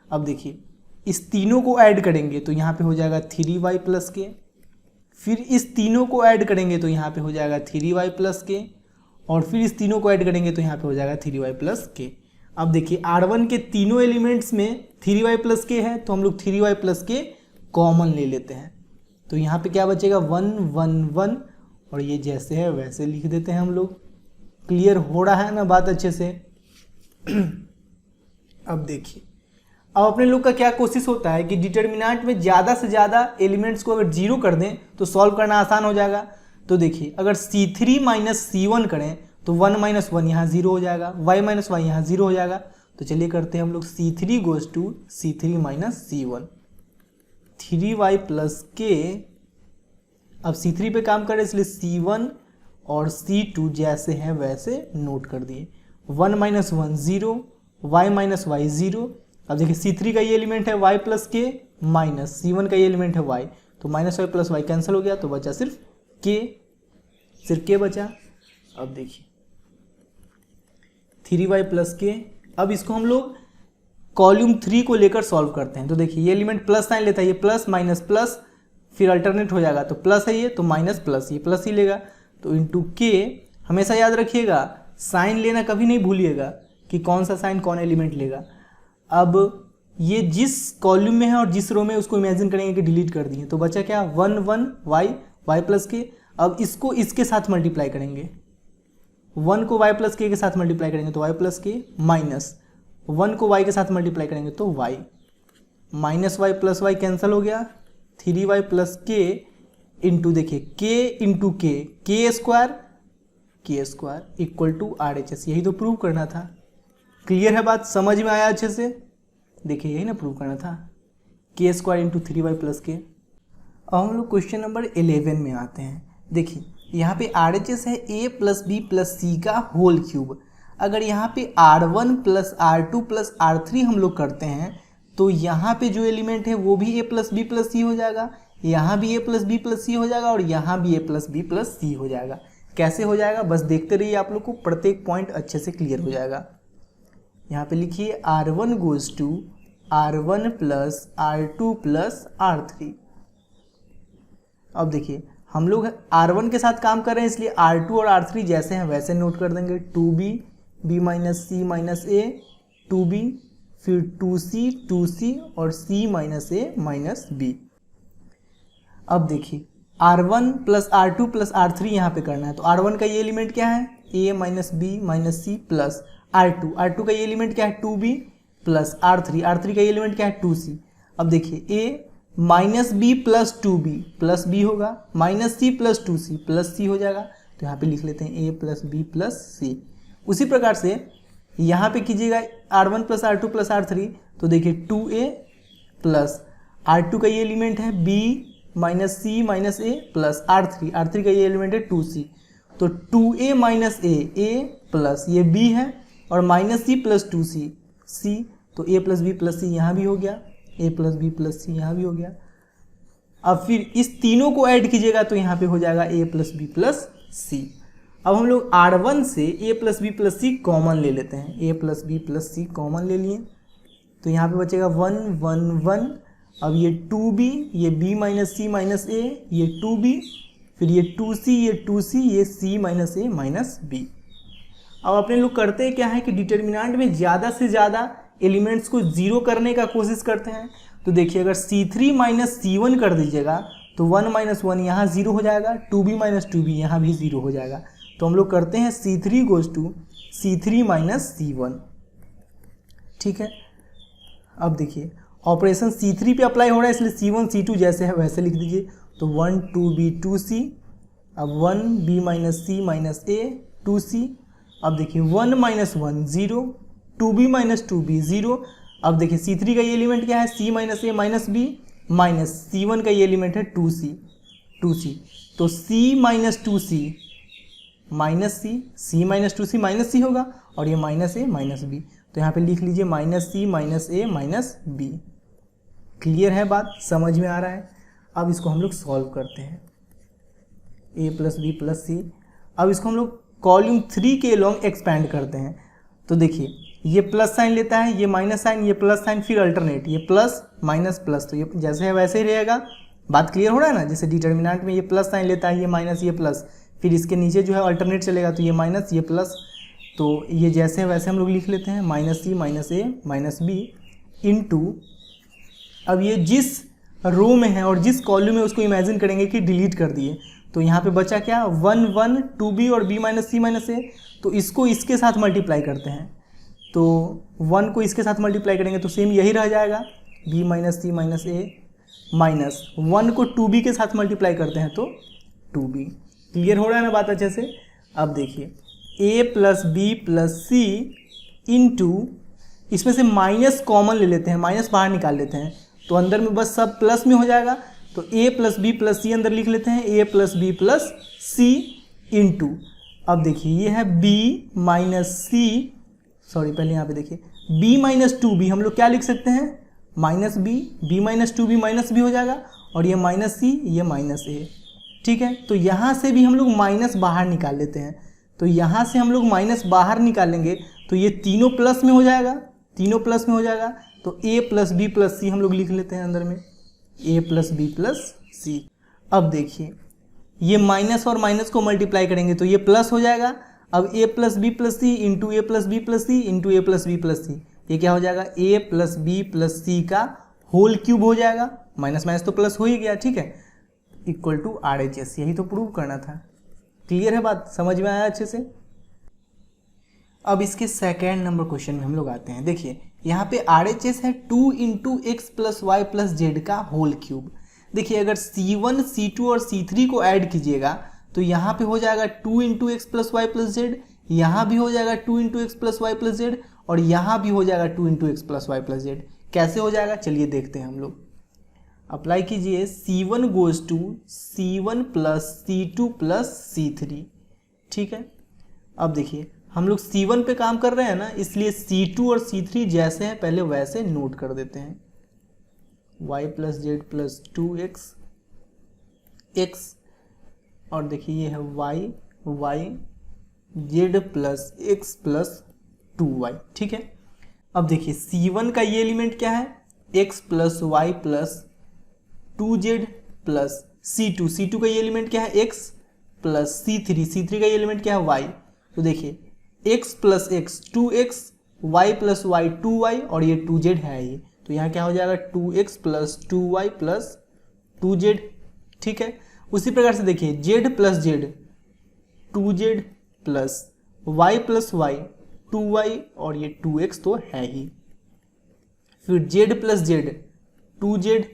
अब देखिए इस तीनों को ऐड करेंगे तो यहाँ पे हो जाएगा 3y प्लस के, फिर इस तीनों को ऐड करेंगे तो यहाँ पे हो जाएगा 3y प्लस के, और फिर इस तीनों को ऐड करेंगे तो यहाँ पे हो जाएगा 3y प्लस के। अब देखिए R1 के तीनों एलिमेंट्स में 3y प्लस के है तो हम लोग 3y प्लस के कॉमन ले लेते हैं। तो यहाँ पे क्या बचेगा 1 1 1, और ये जैसे है वैसे लिख देते हैं हम लोग। क्लियर हो रहा है ना बात अच्छे से? अब देखिए अब अपने लोग का क्या कोशिश होता है कि डिटर्मिनेंट में ज़्यादा से ज़्यादा एलिमेंट्स को अगर जीरो कर दें तो सॉल्व करना आसान हो जाएगा। तो देखिए अगर C3 माइनस C1 करें तो 1 माइनस 1 यहाँ जीरो हो जाएगा, y माइनस वाई यहाँ जीरो हो जाएगा। तो चलिए करते हैं हम लोग C3 goes to C3 minus C1, 3y plus के। अब C3 पे काम करें इसलिए C1 और C2 जैसे हैं वैसे नोट कर दिए। 1 माइनस 1 0, y माइनस वाई 0। अब देखिए C3 का ये एलिमेंट है y प्लस के, माइनस C1 का ये एलिमेंट है y, तो minus y plus y cancel हो गया तो बचा सिर्फ k बचा। अब देखिए 3y प्लस के। अब इसको हम लोग कॉलम 3 को लेकर सॉल्व करते हैं। तो देखिए ये एलिमेंट प्लस साइन लेता है, ये प्लस माइनस प्लस, फिर अल्टरनेट हो जाएगा तो प्लस है ये तो माइनस प्लस, ये प्लस ही लेगा। तो इंटू के, हमेशा याद रखिएगा साइन लेना कभी नहीं भूलिएगा कि कौन सा साइन कौन एलिमेंट लेगा। अब ये जिस कॉलम में है और जिस रो में उसको इमेजिन करेंगे कि डिलीट कर दिए, तो बचा क्या 1 1 y प्लस के। अब इसको इसके साथ मल्टीप्लाई करेंगे, 1 को y प्लस के साथ मल्टीप्लाई करेंगे तो y प्लस के, माइनस 1 को y के साथ मल्टीप्लाई करेंगे तो y, minus y plus y cancel हो गया, 3y प्लस के इंटू देखिए k into k square equal to RHS। यही तो प्रूव करना था। क्लियर है बात? समझ में आया अच्छे से? देखिए यही ना प्रूव करना था, के स्क्वायर इंटू 3y प्लस के। अब हम लोग क्वेश्चन नंबर 11 में आते हैं। देखिए यहाँ पे RHS है a plus B plus C का होल क्यूब। अगर यहाँ पे R1 plus R2 plus R3 हम लोग करते हैं तो यहाँ पे जो एलिमेंट है वो भी a plus B plus C हो जाएगा, यहाँ भी a plus B plus C हो जाएगा और यहाँ भी a plus B plus C हो जाएगा। कैसे हो जाएगा बस देखते रहिए, आप लोग को प्रत्येक पॉइंट अच्छे से क्लियर हो जाएगा। यहाँ पे लिखिए R1 goes to R1 plus R2 plus R3। अब देखिए हम लोग R1 के साथ काम कर रहे हैं इसलिए R2 और R3 जैसे हैं वैसे नोट कर देंगे। 2b b माइनस सी माइनस ए, 2b, फिर 2c और c माइनस ए माइनस बी। अब देखिए R1 plus R2 plus R3 यहाँ पे करना है तो R1 का ये एलिमेंट क्या है a minus B minus C plus R2 का ये एलिमेंट क्या है 2b प्लस R3 का ये एलिमेंट क्या है 2c। अब देखिए a minus B plus 2b plus B होगा, माइनस सी प्लस 2c प्लस सी हो जाएगा। तो यहाँ पे लिख लेते हैं a plus B plus C. उसी प्रकार से यहाँ पे कीजिएगा R1 plus R2 plus R3। तो देखिए 2a प्लस R2 का ये एलिमेंट है b minus C minus a plus R3 का ये एलिमेंट है 2c। तो 2a माइनस ए प्लस ये b है और माइनस सी प्लस 2c c, तो a plus B plus c यहाँ भी हो गया, a plus B plus c यहाँ भी हो गया। अब फिर इस तीनों को ऐड कीजिएगा तो यहाँ पे हो जाएगा a plus B plus c. अब हम लोग R1 से a plus B plus c common ले लेते हैं, a plus B plus c common ले लिए तो यहाँ पे बचेगा 1 1 1। अब ये 2b, ये b माइनस सी माइनस ए, ये 2b, फिर ये 2c, ये 2c, ये c माइनस ए माइनस b। अब अपने लोग करते हैं क्या है कि डिटर्मिनेंट में ज़्यादा से ज़्यादा एलिमेंट्स को जीरो करने का कोशिश करते हैं। तो देखिए अगर C3 माइनस C1 कर दीजिएगा तो 1 माइनस 1 यहाँ जीरो हो जाएगा, 2b माइनस 2b यहाँ भी जीरो हो जाएगा। तो हम लोग करते हैं C3 goes to C3 minus C1। ठीक है, अब देखिए ऑपरेशन C3 पे अप्लाई हो रहा है इसलिए C1 C2 जैसे है वैसे लिख दीजिए। तो 1 2b 2c, अब 1b माइनस सी माइनस ए 2c। अब देखिए 1 माइनस 1 0, 2b माइनस 2b 0। अब देखिए C3 का ये एलिमेंट क्या है c माइनस ए माइनस बी, माइनस C1 का ये एलिमेंट है 2c। तो c minus 2c minus c, c minus 2c minus c होगा और ये माइनस ए माइनस बी। तो यहाँ पे लिख लीजिए -c minus a minus b। Clear है बात, समझ में आ रहा है। अब इसको हम लोग सॉल्व करते हैं, a plus B plus c. अब इसको हम लोग कॉलम 3 के लॉन्ग एक्सपैंड करते हैं। तो देखिए ये प्लस साइन लेता है, ये माइनस साइन, ये प्लस साइन, फिर अल्टरनेट, ये प्लस माइनस प्लस, तो ये जैसे है वैसे ही रहेगा। बात क्लियर हो रहा है ना। जैसे डिटर्मिनेंट में ये प्लस साइन लेता है, ये माइनस, ये प्लस, फिर इसके नीचे जो है अल्टरनेट चलेगा, तो ये माइनस, ये प्लस, तो ये जैसे है वैसे हम लोग लिख लेते हैं -c minus a minus b into, अब ये जिस रो में है और जिस कॉलम में उसको इमेजिन करेंगे कि डिलीट कर दिए, तो यहाँ पे बचा क्या 1 1 2b और b minus c minus a, तो इसको इसके साथ मल्टीप्लाई करते हैं। तो 1 को इसके साथ मल्टीप्लाई करेंगे तो सेम यही रह जाएगा b minus c minus a, minus 1 को 2b के साथ मल्टीप्लाई करते हैं तो 2b। क्लियर हो रहा है ना बात अच्छे से। अब देखिए a plus B plus C into, इसमें से माइनस कॉमन ले लेते हैं, माइनस बाहर निकाल लेते हैं, तो अंदर में बस सब प्लस में हो जाएगा। तो a plus B plus c अंदर लिख लेते हैं, a plus B plus C into, अब देखिए ये है b माइनस सी, सॉरी पहले यहाँ पे देखिए b माइनस 2b, हम लोग क्या लिख सकते हैं minus b minus 2b minus b हो जाएगा, और ये माइनस c, ये माइनस a। ठीक है, तो यहाँ से भी हम लोग माइनस बाहर निकाल लेते हैं। तो यहाँ से हम लोग माइनस बाहर निकालेंगे तो ये तीनों प्लस में हो जाएगा, तीनों प्लस में हो जाएगा। तो a प्लस बी प्लस सी हम लोग लिख लेते हैं अंदर में, a plus B plus c. अब देखिए ये माइनस और माइनस को मल्टीप्लाई करेंगे तो ये प्लस हो जाएगा। अब a plus B plus C into A plus B plus C into A plus B plus C, ये क्या हो जाएगा a plus B plus C का होल क्यूब हो जाएगा। माइनस माइनस तो प्लस हो ही गया, ठीक है, इक्वल टू RHS, यही तो प्रूव करना था। क्लियर है बात, समझ में आया अच्छे से। अब इसके सेकेंड नंबर क्वेश्चन में हम लोग आते हैं। देखिए यहाँ पे RHS है 2 into x plus Y plus Z का होल क्यूब। देखिए अगर C1 C2 और C3 को ऐड कीजिएगा तो यहाँ पे हो जाएगा 2 into x plus Y plus z, यहाँ भी हो जाएगा 2 into x plus Y plus z, और यहाँ भी हो जाएगा 2 into x plus Y plus z. कैसे हो जाएगा चलिए देखते हैं हम लोग। अप्लाई कीजिए, C1 goes to C1 plus C2 plus C3। ठीक है, अब देखिए हम लोग C1 पे काम कर रहे हैं ना, इसलिए C2 और C3 जैसे हैं पहले वैसे नोट कर देते हैं। y plus z plus 2x x, और देखिए ये है y z plus x plus 2y। ठीक है, अब देखिए C1 का ये एलिमेंट क्या है x plus Y plus 2z plus C2 का ये एलिमेंट क्या है x प्लस C3 का ये एलिमेंट क्या है y। तो देखिए x plus x 2x, y plus y 2y, और ये 2z है ये, तो यहाँ क्या हो जाएगा 2x plus 2y plus 2z। ठीक है, उसी प्रकार से देखिए z plus z 2z plus y plus y 2y, और ये 2x तो है ही। फिर z plus z 2z,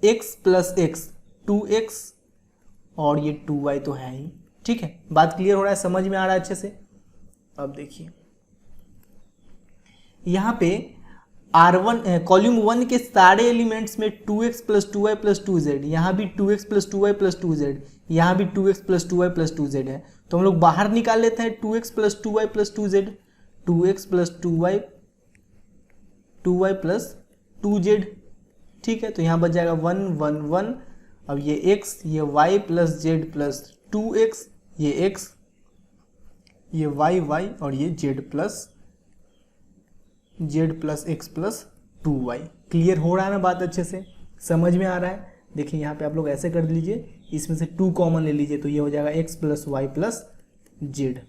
x plus x 2x, और ये 2y तो है ही। ठीक है, बात क्लियर हो रहा है, समझ में आ रहा है अच्छे से। अब देखिए यहाँ पे R1 कॉलम 1 के सारे एलिमेंट्स में 2x plus 2y plus 2z, यहाँ भी 2x plus 2y plus 2z, यहाँ भी 2x plus 2y plus 2z है। तो हम लोग बाहर निकाल लेते हैं 2x plus 2y plus 2z, 2x plus 2y plus 2z। ठीक है, तो यहाँ बच जाएगा 1 1 1। अब ये x, ये y plus z plus 2x, ये x, ये y, और ये z plus x plus 2y। Clear हो रहा है ना बात अच्छे से, समझ में आ रहा है। देखिए यहाँ पे आप लोग ऐसे कर लीजिए, इसमें से 2 कॉमन ले लीजिए तो ये हो जाएगा x plus Y plus z.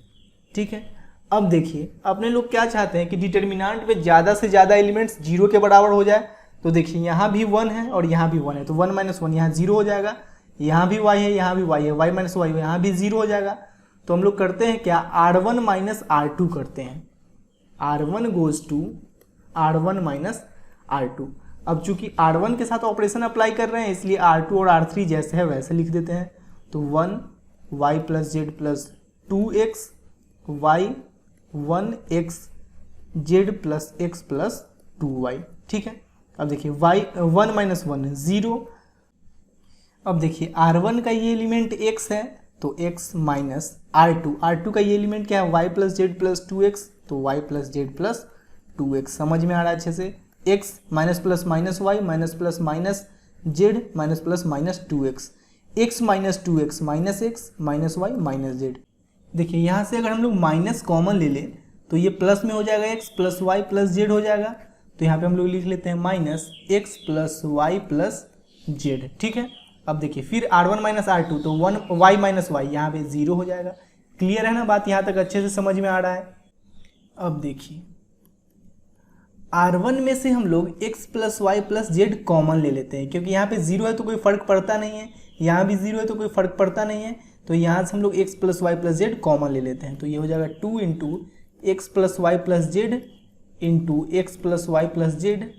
ठीक है, अब देखिए अपने लोग क्या चाहते हैं कि डिटर्मिनेंट में ज़्यादा से ज़्यादा एलिमेंट्स 0 के बराबर हो जाए। तो देखिए यहाँ भी 1 है और यहाँ भी 1 है, तो 1 माइनस 1 यहाँ 0 हो जाएगा। यहाँ भी y है, यहाँ भी y है, y माइनस वाई यहाँ भी 0 हो जाएगा। तो हम लोग करते हैं क्या, R1 माइनस R2 करते हैं। R1 goes to R1 minus R2। अब चूंकि R1 के साथ ऑपरेशन अप्लाई कर रहे हैं इसलिए R2 और R3 जैसे है वैसे लिख देते हैं। तो 1 y plus z plus 2x, y 1x z plus x plus 2y। ठीक है, अब देखिए y 1 माइनस 1 0। अब देखिए R1 का ये एलिमेंट x है तो x माइनस R2 का ये एलिमेंट क्या है y plus z plus 2x, तो y plus z plus 2x। समझ में आ रहा है अच्छे से? x minus plus minus Y minus plus minus z minus plus minus 2x, x minus 2x minus x minus Y minus z. देखिए यहाँ से अगर हम लोग माइनस कॉमन ले लें तो ये प्लस में हो जाएगा x plus Y plus Z हो जाएगा। तो यहाँ पे हम लोग लिख लेते हैं minus x plus Y plus z. ठीक है, अब देखिए फिर R1 माइनस R2 तो 1 y माइनस वाई, यहाँ पे 0 हो जाएगा। क्लियर है ना बात? यहाँ तक अच्छे से समझ में आ रहा है? अब देखिए R1 में से हम लोग x plus Y plus z common ले लेते हैं, क्योंकि यहाँ पे 0 है तो कोई फर्क पड़ता नहीं है, यहाँ भी 0 है तो कोई फर्क पड़ता नहीं है। तो यहाँ से हम लोग x plus Y plus z common ले लेते हैं। तो ये हो जाएगा 2 into x plus Y plus Z into x plus Y plus z.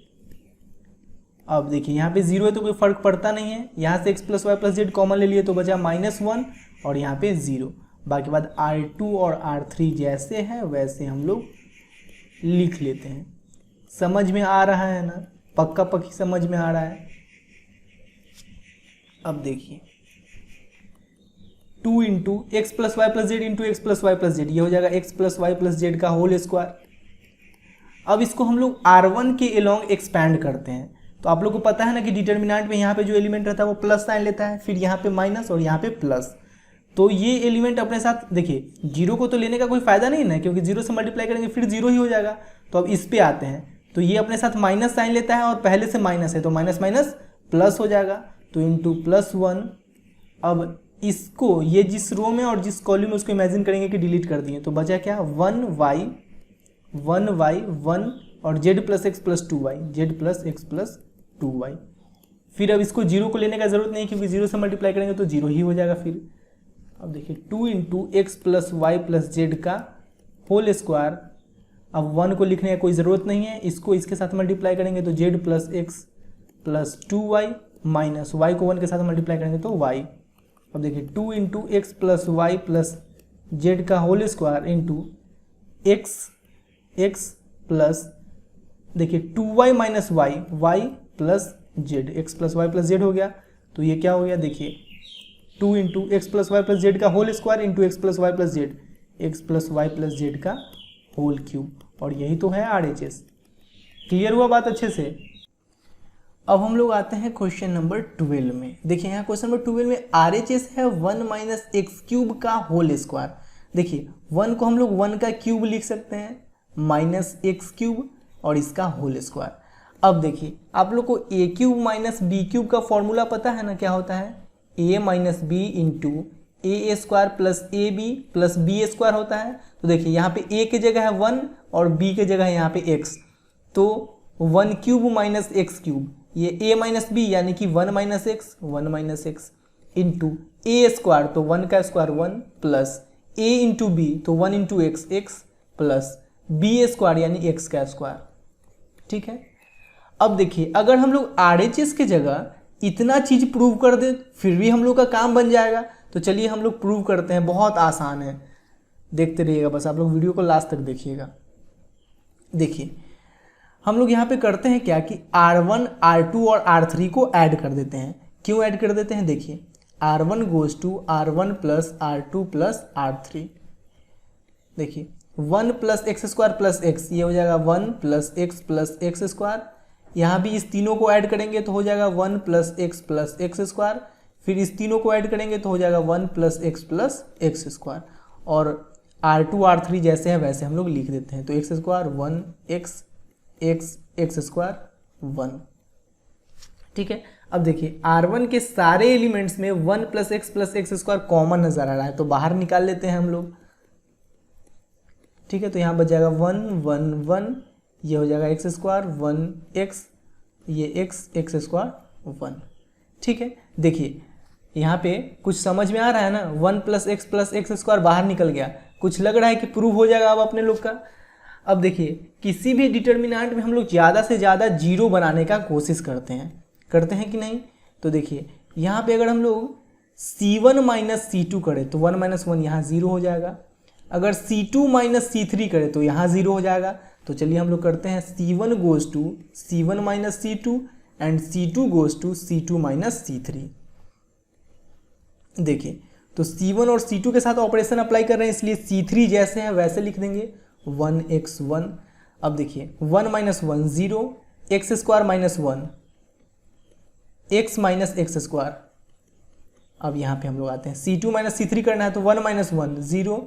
अब देखिए यहाँ पे 0 है तो कोई फर्क पड़ता नहीं है, यहाँ से x plus Y plus z common ले लिए तो बचा -1 और यहाँ पे 0। बाकी बाद R2 और R3 जैसे है वैसे हम लोग लिख लेते हैं। समझ में आ रहा है ना? पक्का पक्की समझ में आ रहा है? अब देखिए 2 into x plus Y plus Z into x plus Y plus z, ये हो जाएगा x plus Y plus Z का होल स्क्वायर। अब इसको हम लोग R1 के अलोंग एक्सपैंड करते हैं। तो आप लोग को पता है ना कि डिटर्मिनेंट में यहाँ पे जो एलिमेंट रहता है वो प्लस साइन लेता है, फिर यहाँ पे माइनस और यहाँ पे प्लस। तो ये एलिमेंट अपने साथ देखिए, 0 को तो लेने का कोई फायदा नहीं है, क्योंकि 0 से मल्टीप्लाई करेंगे फिर 0 ही हो जाएगा। तो अब इस पे आते हैं, तो ये अपने साथ माइनस साइन लेता है और पहले से माइनस है तो माइनस माइनस प्लस हो जाएगा, तो इंटू +1। अब इसको ये जिस रो में और जिस कॉलम में उसको इमेजिन करेंगे कि डिलीट कर दिए, तो बचा क्या 1y 1 और z plus x plus 2y, z plus x plus 2y। फिर अब इसको 0 को लेने का जरूरत नहीं, क्योंकि 0 से मल्टीप्लाई करेंगे तो 0 ही हो जाएगा फिर। अब देखिए 2 into x plus Y plus Z का होल स्क्वायर। अब 1 को लिखने की कोई ज़रूरत नहीं है, इसको इसके साथ मल्टीप्लाई करेंगे तो z plus x plus 2y minus y को 1 के साथ मल्टीप्लाई करेंगे तो y। अब देखिए 2 into x plus Y plus Z का whole square into x plus देखिए 2y minus y plus Z, X plus Y plus Z हो गया। तो ये क्या हो गया देखिए 2 into x plus Y plus Z का whole square into x plus Y plus Z, X plus Y plus Z का होल क्यूब। और यही तो है RHS। क्लियर हुआ बात अच्छे से? अब हम लोग आते हैं क्वेश्चन नंबर 12 में। देखिए यहाँ क्वेश्चन नंबर 12 में RHS है 1 माइनस एक्स क्यूब का होल स्क्वायर। देखिए 1 को हम लोग 1 का क्यूब लिख सकते हैं माइनस एक्स क्यूब और इसका होल स्क्वायर। अब देखिए आप लोग को a cube minus B cube का फॉर्मूला पता है ना, क्या होता है? a minus B into A square plus A B plus B square होता है। तो देखिए यहाँ पे a की जगह है 1 और b की जगह है यहाँ पे x, तो 1 क्यूब माइनस एक्स क्यूब, ये a माइनस बी यानी कि 1 माइनस एक्स इंटू ए स्क्वायर, तो 1 का square 1 plus a into b तो 1 into x plus B square यानी x का स्क्वायर। ठीक है, अब देखिए अगर हम लोग RHS की जगह इतना चीज प्रूव कर दे फिर भी हम लोग का काम बन जाएगा। तो चलिए हम लोग प्रूव करते हैं, बहुत आसान है, देखते रहिएगा, बस आप लोग वीडियो को लास्ट तक देखिएगा। देखिए हम लोग यहाँ पे करते हैं क्या कि R1 R2 और R3 को ऐड कर देते हैं। क्यों ऐड कर देते हैं? देखिए R1 goes to R1 plus R2 plus R3। देखिए 1 plus X square plus x, ये हो जाएगा 1 प्लस एक्स स्क्वायर। यहाँ भी इस तीनों को ऐड करेंगे तो हो जाएगा 1 प्लस एक्स स्क्वायर, फिर इस तीनों को ऐड करेंगे तो हो जाएगा 1 प्लस एक्स स्क्वायर। और R2 R3 जैसे है वैसे हम लोग लिख देते हैं, तो एक्स स्क्वायर 1 एक्स स्क्वायर 1। ठीक है, अब देखिए R1 के सारे एलिमेंट्स में 1 प्लस एक्स स्क्वायर कॉमन नजर आ रहा है, तो बाहर निकाल लेते हैं हम लोग। ठीक है, तो यहाँ बच जाएगा 1 1 1, ये हो जाएगा एक्स स्क्वायर 1 एक्स, ये एक्स स्क्वायर 1। ठीक है, देखिए यहाँ पे कुछ समझ में आ रहा है ना? 1 प्लस एक्स स्क्वायर बाहर निकल गया, कुछ लग रहा है कि प्रूव हो जाएगा अब अपने लोग का। अब देखिए किसी भी डिटर्मिनेंट में हम लोग ज़्यादा से ज़्यादा जीरो बनाने का कोशिश करते हैं कि नहीं? तो देखिए यहाँ पे अगर हम लोग C1 माइनस C2 करें तो 1 माइनस 1 यहाँ 0 हो जाएगा। अगर C2 माइनस C3 करें तो यहाँ 0 हो जाएगा। तो चलिए हम लोग करते हैं C1 goes to C1 minus C2 and C2 goes to C2 minus C3। देखिए तो C1 और C2 के साथ ऑपरेशन अप्लाई कर रहे हैं, इसलिए C3 जैसे है वैसे लिख देंगे 1x1। अब देखिए 1 minus 1 0, x square minus 1 x minus x square. अब यहाँ पे हम लोग आते हैं C2 माइनस C3 करना है तो 1 minus 1 0,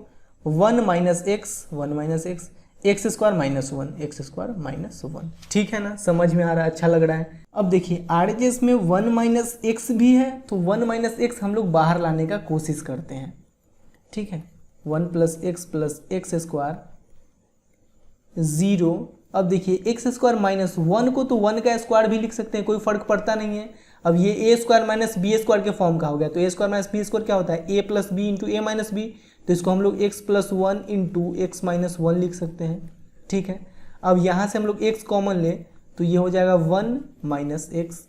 1 minus X x square minus 1 x square minus 1। ठीक है ना, समझ में आ रहा है, अच्छा लग रहा है। अब देखिए RHS में 1 माइनस एक्स भी है तो 1 माइनस एक्स हम लोग बाहर लाने का कोशिश करते हैं। ठीक है, 1 प्लस एक्स स्क्वायर 0। अब देखिए एक्स स्क्वायर माइनस 1 को तो 1 का स्क्वायर भी लिख सकते हैं, कोई फर्क पड़ता नहीं है। अब ये a square minus B square के फॉर्म का हो गया, तो a square minus B square क्या होता है, a plus b into a minus B, तो इसको हम लोग x plus 1 into x minus 1 लिख सकते हैं। ठीक है, अब यहाँ से हम लोग एक्स कॉमन ले तो ये हो जाएगा 1 माइनस एक्स,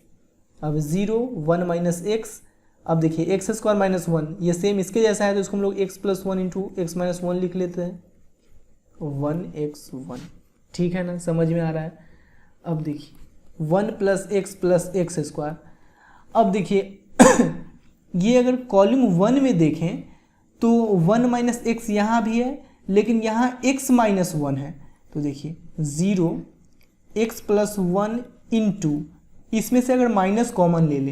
अब 0 1 माइनस एक्स। अब देखिए एक्स स्क्वायर माइनस 1 ये सेम इसके जैसा है तो इसको हम लोग x plus 1 into x minus 1 लिख लेते हैं, 1x1। ठीक है ना, समझ में आ रहा है। अब देखिए 1 प्लस एक्स स्क्वायर। अब देखिए ये अगर कॉलम 1 में देखें तो 1 माइनस एक्स यहाँ भी है लेकिन यहाँ x माइनस 1 है, तो देखिए 0 x प्लस 1 इंटू, इसमें से अगर माइनस कॉमन ले ले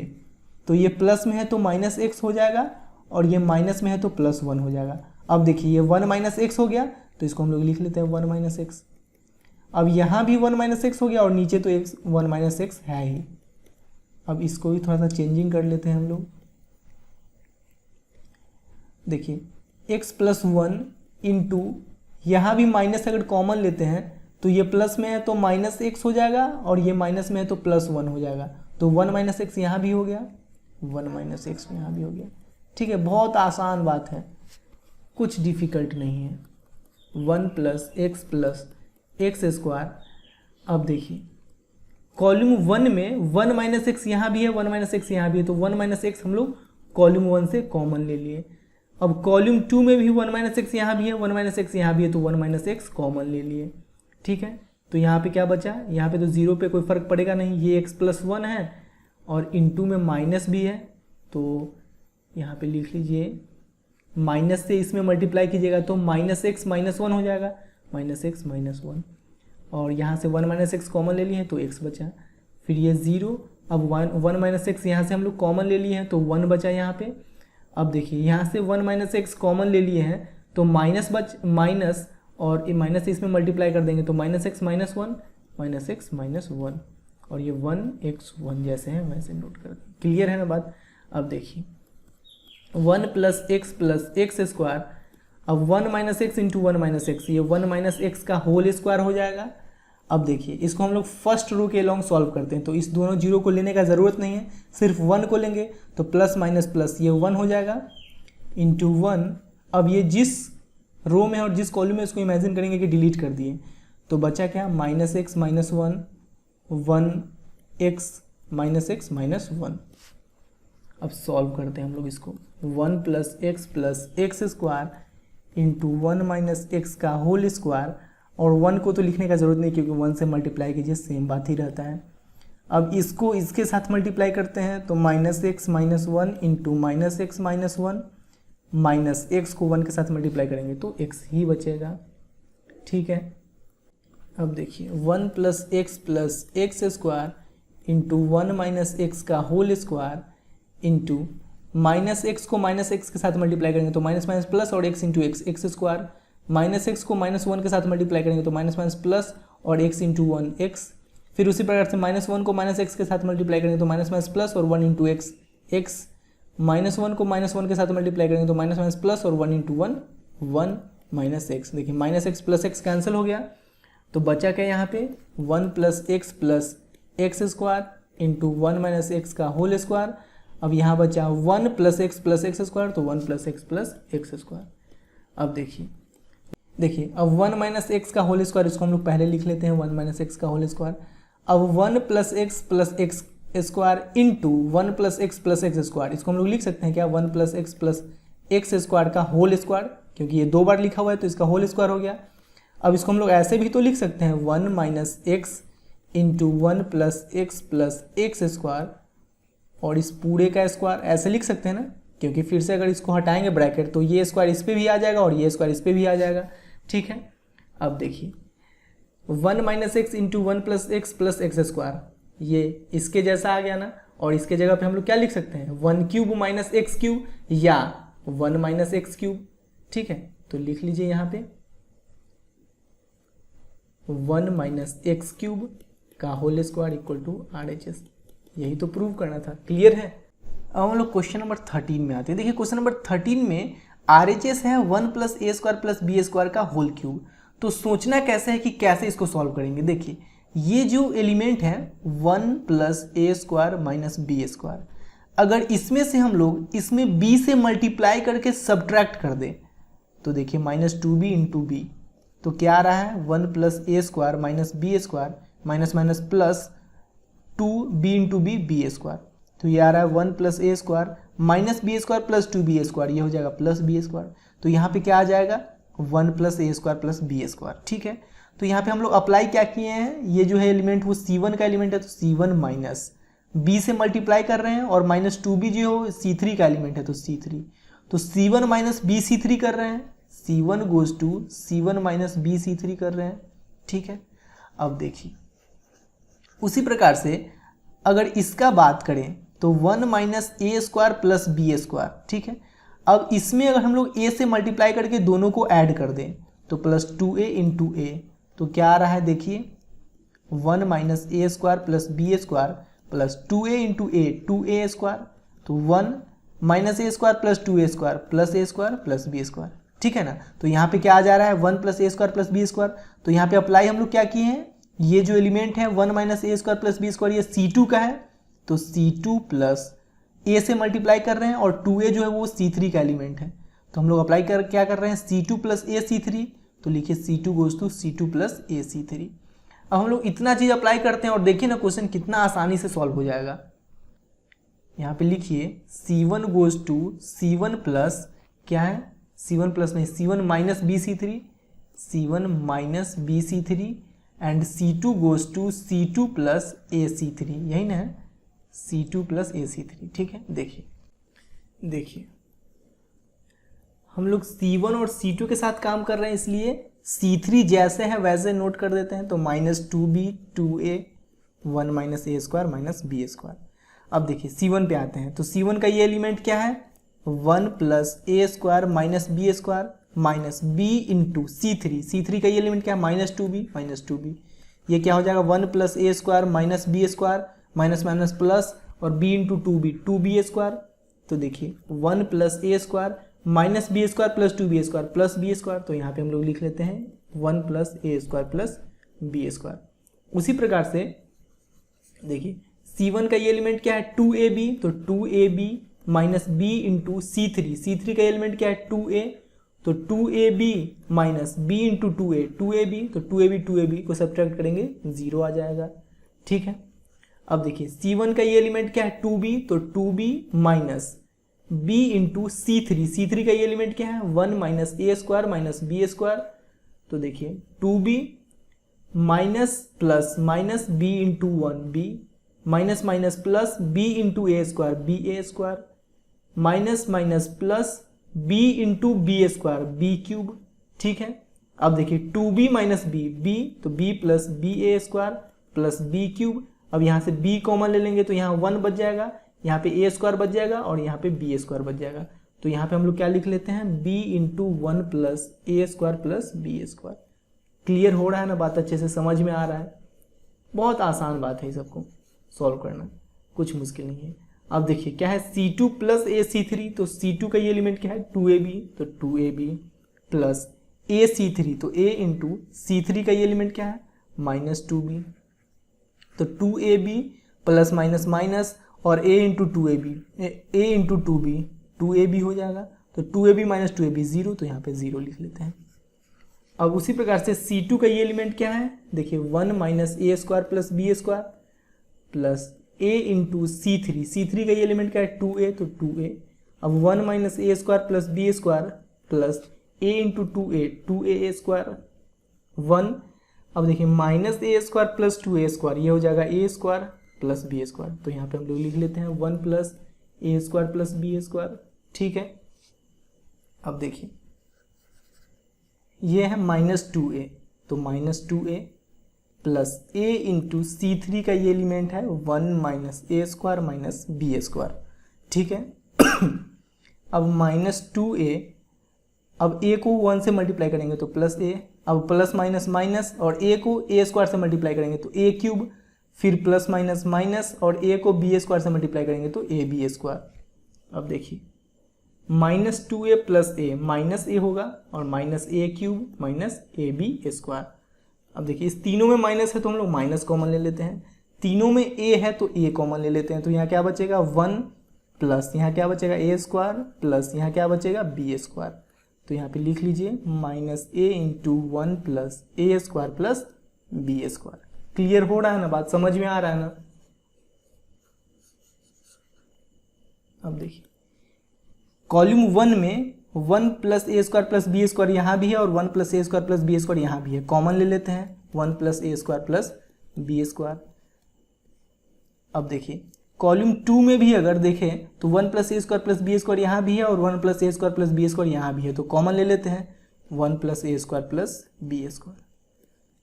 तो ये प्लस में है तो माइनस एक्स हो जाएगा और ये माइनस में है तो प्लस 1 हो जाएगा। अब देखिए ये 1 माइनस एक्स हो गया तो इसको हम लोग लिख लेते हैं 1 माइनस एक्स। अब यहाँ भी 1 माइनस एक्स हो गया और नीचे तो एक्स 1 माइनस एक्स है ही। अब इसको भी थोड़ा सा चेंजिंग कर लेते हैं हम लोग। देखिए x प्लस 1 इंटू, यहाँ भी माइनस अगर कॉमन लेते हैं तो ये प्लस में है तो माइनस एक्स हो जाएगा और ये माइनस में है तो प्लस 1 हो जाएगा, तो 1 माइनस एक्स यहाँ भी हो गया, 1 माइनस एक्स यहाँ भी हो गया। ठीक है, बहुत आसान बात है, कुछ डिफिकल्ट नहीं है। 1 प्लस एक्स स्क्वायर। अब देखिए कॉलम 1 में 1 माइनस एक्स यहाँ भी है, 1 माइनस एक्स यहाँ भी है, तो 1 माइनस एक्स हम लोग कॉलम 1 से कॉमन ले लिए। अब कॉलम 2 में भी 1 माइनस एक्स यहाँ भी है, 1 माइनस एक्स यहाँ भी है, तो 1 माइनस एक्स कॉमन ले लिए। ठीक है, तो यहाँ पे क्या बचा, यहाँ पे तो 0 पे कोई फर्क पड़ेगा नहीं, ये x प्लस 1 है और इनटू में माइनस भी है, तो यहाँ पे लिख लीजिए माइनस से इसमें मल्टीप्लाई कीजिएगा तो माइनस एक्स माइनस 1 हो जाएगा, माइनस एक्स माइनस 1, और यहाँ से 1 माइनस एक्स कॉमन ले लिए हैं तो x बचा, फिर ये 0। अब 1 माइनस एक्स यहाँ से हम लोग कॉमन ले लिए हैं तो 1 बचा यहाँ पे। अब देखिए यहाँ से 1 माइनस एक्स कॉमन ले लिए हैं तो माइनस और माइनस से इसमें मल्टीप्लाई कर देंगे तो minus x minus 1 minus x minus 1, और ये 1x1 जैसे हैं वैसे नोट कर दें। क्लियर है ना बात। अब देखिए 1 प्लस एक्स स्क्वायर। अब 1 minus x into 1 minus x, ये 1 माइनस एक्स का होल स्क्वायर हो जाएगा। अब देखिए इसको हम लोग फर्स्ट रो के अलॉन्ग सॉल्व करते हैं तो इस दोनों जीरो को लेने का ज़रूरत नहीं है, सिर्फ 1 को लेंगे तो प्लस माइनस प्लस ये 1 हो जाएगा इंटू 1। अब ये जिस रो में और जिस कॉलम में इसको इमेजिन करेंगे कि डिलीट कर दिए तो बचा क्या, minus x minus 1, 1x minus x minus 1। अब सॉल्व करते हैं हम लोग इसको, 1 plus X square into 1 minus x का होल स्क्वायर, और 1 को तो लिखने का ज़रूरत नहीं क्योंकि 1 से मल्टीप्लाई कीजिए सेम बात ही रहता है। अब इसको इसके साथ मल्टीप्लाई करते हैं तो minus x minus 1 into minus x minus 1, minus X को 1 के साथ मल्टीप्लाई करेंगे तो x ही बचेगा। ठीक है, अब देखिए 1 plus X square into 1 minus x का whole square into minus X को माइनस एक्स के साथ मल्टीप्लाई करेंगे तो माइनस माइनस प्लस और x into X square, minus X को माइनस 1 के साथ मल्टीप्लाई करेंगे तो माइनस माइनस प्लस और x इंटू 1 x, फिर उसी प्रकार से माइनस 1 को माइनस एक्स के साथ मल्टीप्लाई करेंगे तो माइनस माइनस प्लस और 1 इंटू एक्स, माइनस 1 को माइनस 1 के साथ मल्टीप्लाई करेंगे तो माइनस माइनस प्लस और 1 इंटू 1 माइनस एक्स। देखिए minus x plus x cancel हो गया तो बचा क्या यहाँ पे, 1 plus X square into 1 minus x का होल स्क्वायर। अब यहाँ बचा 1 प्लस एक्स स्क्वायर तो 1 प्लस एक्स स्क्वायर। अब देखिए अब 1 माइनस एक्स का होल स्क्वायर, इसको हम लोग पहले लिख लेते हैं 1 माइनस एक्स का होल स्क्वायर। अब 1 plus X square into 1 plus X square, इसको हम लोग लिख सकते हैं क्या, 1 प्लस एक्स स्क्वायर का होल स्क्वायर, क्योंकि ये 2 बार लिखा हुआ है तो इसका होल स्क्वायर हो गया। अब इसको हम लोग ऐसे भी तो लिख सकते हैं 1 minus x into 1 plus X square, और इस पूरे का स्क्वायर ऐसे लिख सकते हैं ना, क्योंकि फिर से अगर इसको हटाएंगे ब्रैकेट तो ये स्क्वायर इस पर भी आ जाएगा और ये स्क्वायर इस पर भी आ जाएगा। ठीक है, अब देखिए 1 minus x into 1 plus X square, ये इसके जैसा आ गया ना। और इसके जगह पे हम लोग क्या लिख सकते हैं, 1 क्यूब माइनस एक्स क्यूब या 1 माइनस एक्स क्यूब। ठीक है, तो लिख लीजिए यहाँ पे 1 माइनस एक्स क्यूब का whole square equal to RHS। यही तो प्रूव करना था। क्लियर है। अब हम लोग क्वेश्चन नंबर 13 में आते हैं। देखिए क्वेश्चन नंबर 13 में RHS है 1 प्लस ए स्क्वायर प्लस बी स्क्वायर का होल क्यूब। तो सोचना कैसे है कि कैसे इसको सॉल्व करेंगे। देखिए ये जो एलिमेंट है 1 प्लस ए स्क्वायर माइनस बी स्क्वायर, अगर इसमें से हम लोग इसमें b से मल्टीप्लाई करके सब्ट्रैक्ट कर दें तो देखिए -2b इंटू बी, तो क्या आ रहा है 1 प्लस ए square minus B square minus minus plus 2b into B square. तो ये आ रहा है 1 प्लस ए square minus B square plus 2b square, ये हो जाएगा प्लस बी स्क्वायर। तो यहाँ पे क्या आ जाएगा 1 प्लस ए स्क्वायर प्लस बी स्क्वायर। ठीक है, तो यहाँ पे हम लोग अप्लाई क्या किए हैं, ये जो है एलिमेंट वो C1 का एलिमेंट है तो C1 माइनस b से मल्टीप्लाई कर रहे हैं और माइनस 2b जो हो C3 का एलिमेंट है तो C3, तो C1 माइनस बी C3 कर रहे हैं, C1 goes to C1 minus b C3 कर रहे हैं। ठीक है, अब देखिए उसी प्रकार से अगर इसका बात करें तो 1 माइनस ए स्क्वायर प्लस बी स्क्वायर। ठीक है, अब इसमें अगर हम लोग a से मल्टीप्लाई करके दोनों को ऐड कर दें तो प्लस 2a इंटू ए, तो क्या आ रहा है देखिए 1 minus A square plus B square plus 2a into A 2a square, तो 1 माइनस ए square plus 2a square plus ए स्क्वायर प्लस बी स्क्वायर। ठीक है ना, तो यहाँ पे क्या आ जा रहा है 1 प्लस ए स्क्वायर प्लस बी स्क्वायर। तो यहाँ पे अप्लाई हम लोग क्या किए हैं, ये जो एलिमेंट है 1 माइनस ए स्क्वायर प्लस बी स्क्वायर ये C2 का है, तो C2 प्लस ए से मल्टीप्लाई कर रहे हैं और 2a जो है वो C3 का एलिमेंट है, तो हम लोग अप्लाई कर क्या कर रहे हैं C2 प्लस ए C3, तो लिखिए C2 goes to C2 plus a C3। अब हम लोग इतना चीज़ अप्लाई करते हैं और देखिए ना क्वेश्चन कितना आसानी से सॉल्व हो जाएगा। यहाँ पे लिखिए C1 goes to C1 plus क्या है, C1 प्लस नहीं C1 minus b C3, C1 minus b C3 and C2 goes to C2 plus a C3, यही ना है C2 प्लस ए C3। ठीक है, देखिए हम लोग C1 और C2 के साथ काम कर रहे हैं इसलिए C3 जैसे है वैसे नोट कर देते हैं, तो -2b 2a 1 माइनस ए स्क्वायर माइनस बी स्क्वायर। अब देखिए C1 पे आते हैं, तो C1 का ये एलिमेंट क्या है 1 प्लस ए square minus B square minus B into C3 का ये एलिमेंट क्या है -2b, ये क्या हो जाएगा 1 प्लस ए square minus B square minus minus plus और b इंटू 2b स्क्वायर। तो देखिए 1 प्लस ए square minus B square plus 2b square plus B square, तो यहाँ पे हम लोग लिख लेते हैं 1 प्लस ए स्क्वायर प्लस बी स्क्वायर। उसी प्रकार से देखिए C1 का ये एलिमेंट क्या है 2ab, तो 2ab minus b into C3 का एलिमेंट क्या है 2a, तो 2ab minus b into 2ab, तो 2ab को सब्ट्रैक्ट करेंगे 0 आ जाएगा। ठीक है, अब देखिए C1 का ये एलिमेंट क्या है 2b, तो 2b minus b into C3 का ये एलिमेंट क्या है 1 माइनस ए स्क्वायर माइनस बी स्क्वायर, तो देखिए 2b minus plus minus b into 1b minus minus plus b into ए square minus minus plus b into B square B cube. ठीक है, अब देखिए 2b माइनस b, तो b plus B ए square plus B cube. अब यहाँ से b common ले लेंगे तो यहाँ 1 बच जाएगा, यहाँ पे ए स्क्वायर बच जाएगा और यहाँ पे बी स्क्वायर बच जाएगा, तो यहाँ पे हम लोग क्या लिख लेते हैं b इंटू 1 प्लस ए square plus B square. Clear हो रहा है ना, बात अच्छे से समझ में आ रहा है। बहुत आसान बात है, सबको सॉल्व करना कुछ मुश्किल नहीं है। अब देखिए क्या है C2 प्लस ए C3, तो C2 का ये एलिमेंट क्या है 2ab, तो 2ab प्लस ए C3, तो a इंटू C3 का ये एलिमेंट क्या है -2b, तो 2ab प्लस माइनस माइनस और a इंटू 2b 2ab हो जाएगा, तो 2ab माइनस 2ab 0, तो यहाँ पे 0 लिख लेते हैं। अब उसी प्रकार से C2 का ये एलिमेंट क्या है देखिए 1 minus A square plus B square plus a into C3 का ये एलिमेंट क्या है 2a, तो 2a। अब 1 minus A square plus B square plus a into 2a square 1। अब देखिए माइनस ए स्क्वायर प्लस 2a स्क्वायर, ये हो जाएगा a square plus B square, तो यहाँ पे हम लोग लिख लेते हैं 1 प्लस ए स्क्वायर प्लस बी स्क्वायर। ठीक है, अब देखिए ये है -2a, तो -2a प्लस ए इंटू C3 का ये एलिमेंट है 1 माइनस ए स्क्वायर माइनस बी स्क्वायर, ठीक है। अब माइनस 2a, अब a को 1 से मल्टीप्लाई करेंगे तो प्लस a, अब प्लस माइनस माइनस और a को a स्क्वायर से मल्टीप्लाई करेंगे तो a क्यूब, फिर प्लस माइनस माइनस और a को b स्क्वायर से मल्टीप्लाई करेंगे तो a b स्क्वायर। अब देखिए minus 2a plus a minus a होगा और minus a cube minus A b square. अब देखिए इस तीनों में माइनस है तो हम लोग माइनस कॉमन ले लेते हैं, तीनों में a है तो a कॉमन ले लेते हैं, तो यहाँ क्या बचेगा 1 प्लस यहाँ क्या बचेगा a स्क्वायर प्लस यहाँ क्या बचेगा b स्क्वायर। तो यहाँ पे लिख लीजिए minus a into 1 plus A square plus B square. Clear हो रहा है ना, बात समझ में आ रहा है ना। अब देखिए कॉलम 1 में 1 प्लस ए स्क्वायर प्लस बी स्क्वायर यहाँ भी है और 1 प्लस ए स्क्वायर प्लस बी स्क्वायर यहाँ भी है, कॉमन ले लेते हैं 1 प्लस ए स्क्वायर प्लस बी स्क्वायर। अब देखिए कॉलम 2 में भी अगर देखें तो 1 प्लस ए स्क्वायर प्लस बी स्क्वायर यहाँ भी है और 1 प्लस ए स्क्वायर प्लस बी स्क्वायर यहाँ भी है, तो कॉमन ले लेते हैं 1 प्लस ए स्क्वायर प्लस बी स्क्वायर।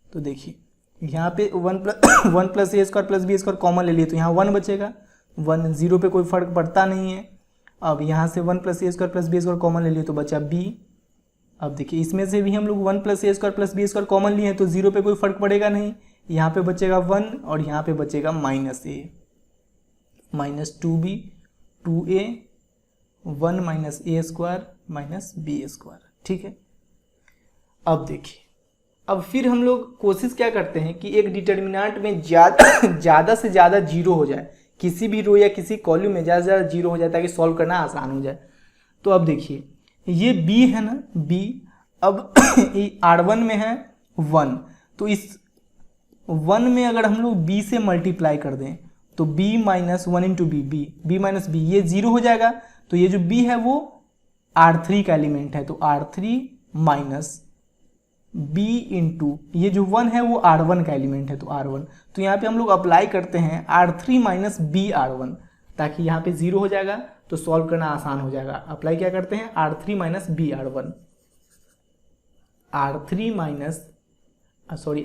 तो देखिए यहाँ पे 1 प्लस ए square plus B square common ले लिए तो यहाँ 1 बचेगा, 1 0 पे कोई फर्क पड़ता नहीं है। अब यहाँ से 1 प्लस ए square plus B square common ले लिए तो बचा b। अब देखिए इसमें से भी हम लोग 1 प्लस ए square plus B square common लिए हैं तो 0 पे कोई फर्क पड़ेगा नहीं, यहाँ पे बचेगा 1 और यहाँ पे बचेगा minus a minus 2b 2a 1 minus A square minus B square, ठीक है। अब देखिए अब फिर हम लोग कोशिश क्या करते हैं कि एक डिटर्मिनेंट में ज़्यादा से ज़्यादा जीरो हो जाए, किसी भी रो या किसी कॉलम में ज़्यादा से ज़्यादा जीरो हो जाए ताकि सॉल्व करना आसान हो जाए। तो अब देखिए ये b है ना b, अब R1 में है 1, तो इस 1 में अगर हम लोग b से मल्टीप्लाई कर दें तो b minus 1 into B minus b, ये 0 हो जाएगा। तो ये जो b है वो R3 का एलिमेंट है, तो R3 माइनस b इंटू ये जो 1 है वो R1 का एलिमेंट है, तो R1। तो यहाँ पे हम लोग अप्लाई करते हैं R3 माइनस बी R1 ताकि यहाँ पे 0 हो जाएगा तो सॉल्व करना आसान हो जाएगा। अप्लाई क्या करते हैं R3 minus B R1,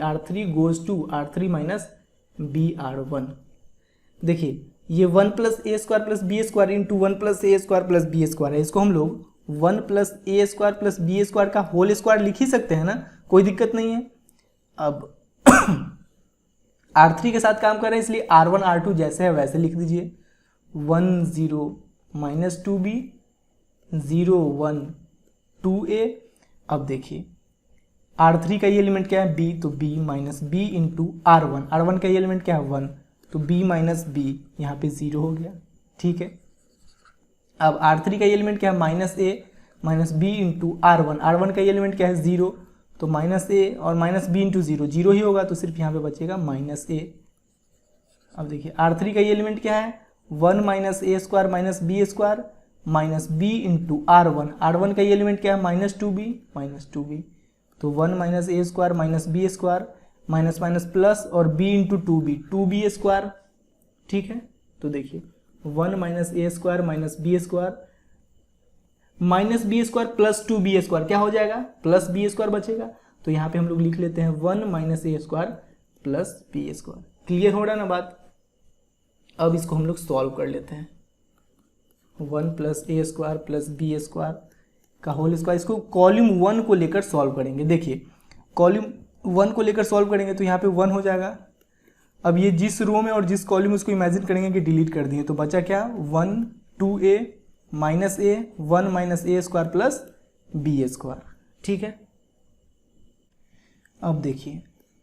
R3 goes to R3 minus B R1। देखिए ये 1 प्लस ए square plus B square into 1 plus ए स्क्वायर प्लस बी स्क्वायर है, इसको हम लोग 1 प्लस ए स्क्वायर प्लस बी स्क्वायर का होल स्क्वायर लिख ही सकते हैं ना, कोई दिक्कत नहीं है। अब R3 के साथ काम कर रहे हैं इसलिए R1 R2 जैसे है वैसे लिख दीजिए, 1 0 माइनस 2b 0 1 2a। अब देखिए R3 का ये एलिमेंट क्या है b, तो b minus b into R1 का ये एलिमेंट क्या है 1, तो b माइनस b यहाँ पे 0 हो गया, ठीक है। अब R3 का ये एलिमेंट क्या है minus a minus b into R1 का ये एलिमेंट क्या है 0, तो माइनस a और माइनस b इंटू 0 ही होगा, तो सिर्फ यहाँ पे बचेगा माइनस a। अब देखिए R3 का ये एलिमेंट क्या है 1 माइनस ए square minus B square minus b into R1 का ये एलिमेंट क्या है माइनस 2b, तो 1 माइनस ए square minus B square minus minus plus और b इंटू 2b स्क्वायर, ठीक है। तो देखिए 1 माइनस ए square minus B square minus B square plus 2b square क्या हो जाएगा प्लस बी स्क्वायर बचेगा, तो यहाँ पे हम लोग लिख लेते हैं 1 माइनस ए square plus B square. Clear हो रहा है ना बात। अब इसको हम लोग सॉल्व कर लेते हैं, 1 प्लस ए स्क्वायर प्लस बी स्क्वायर का होल स्क्वायर, इसको कॉलम 1 को लेकर सॉल्व करेंगे। देखिए कॉलम 1 को लेकर सॉल्व करेंगे तो यहाँ पे 1 हो जाएगा। अब ये जिस रो में और जिस कॉलम में उसको इमेजिन करेंगे कि डिलीट कर दिए, तो बचा क्या 1 2a minus a 1 minus A square plus B square, ठीक है। अब देखिए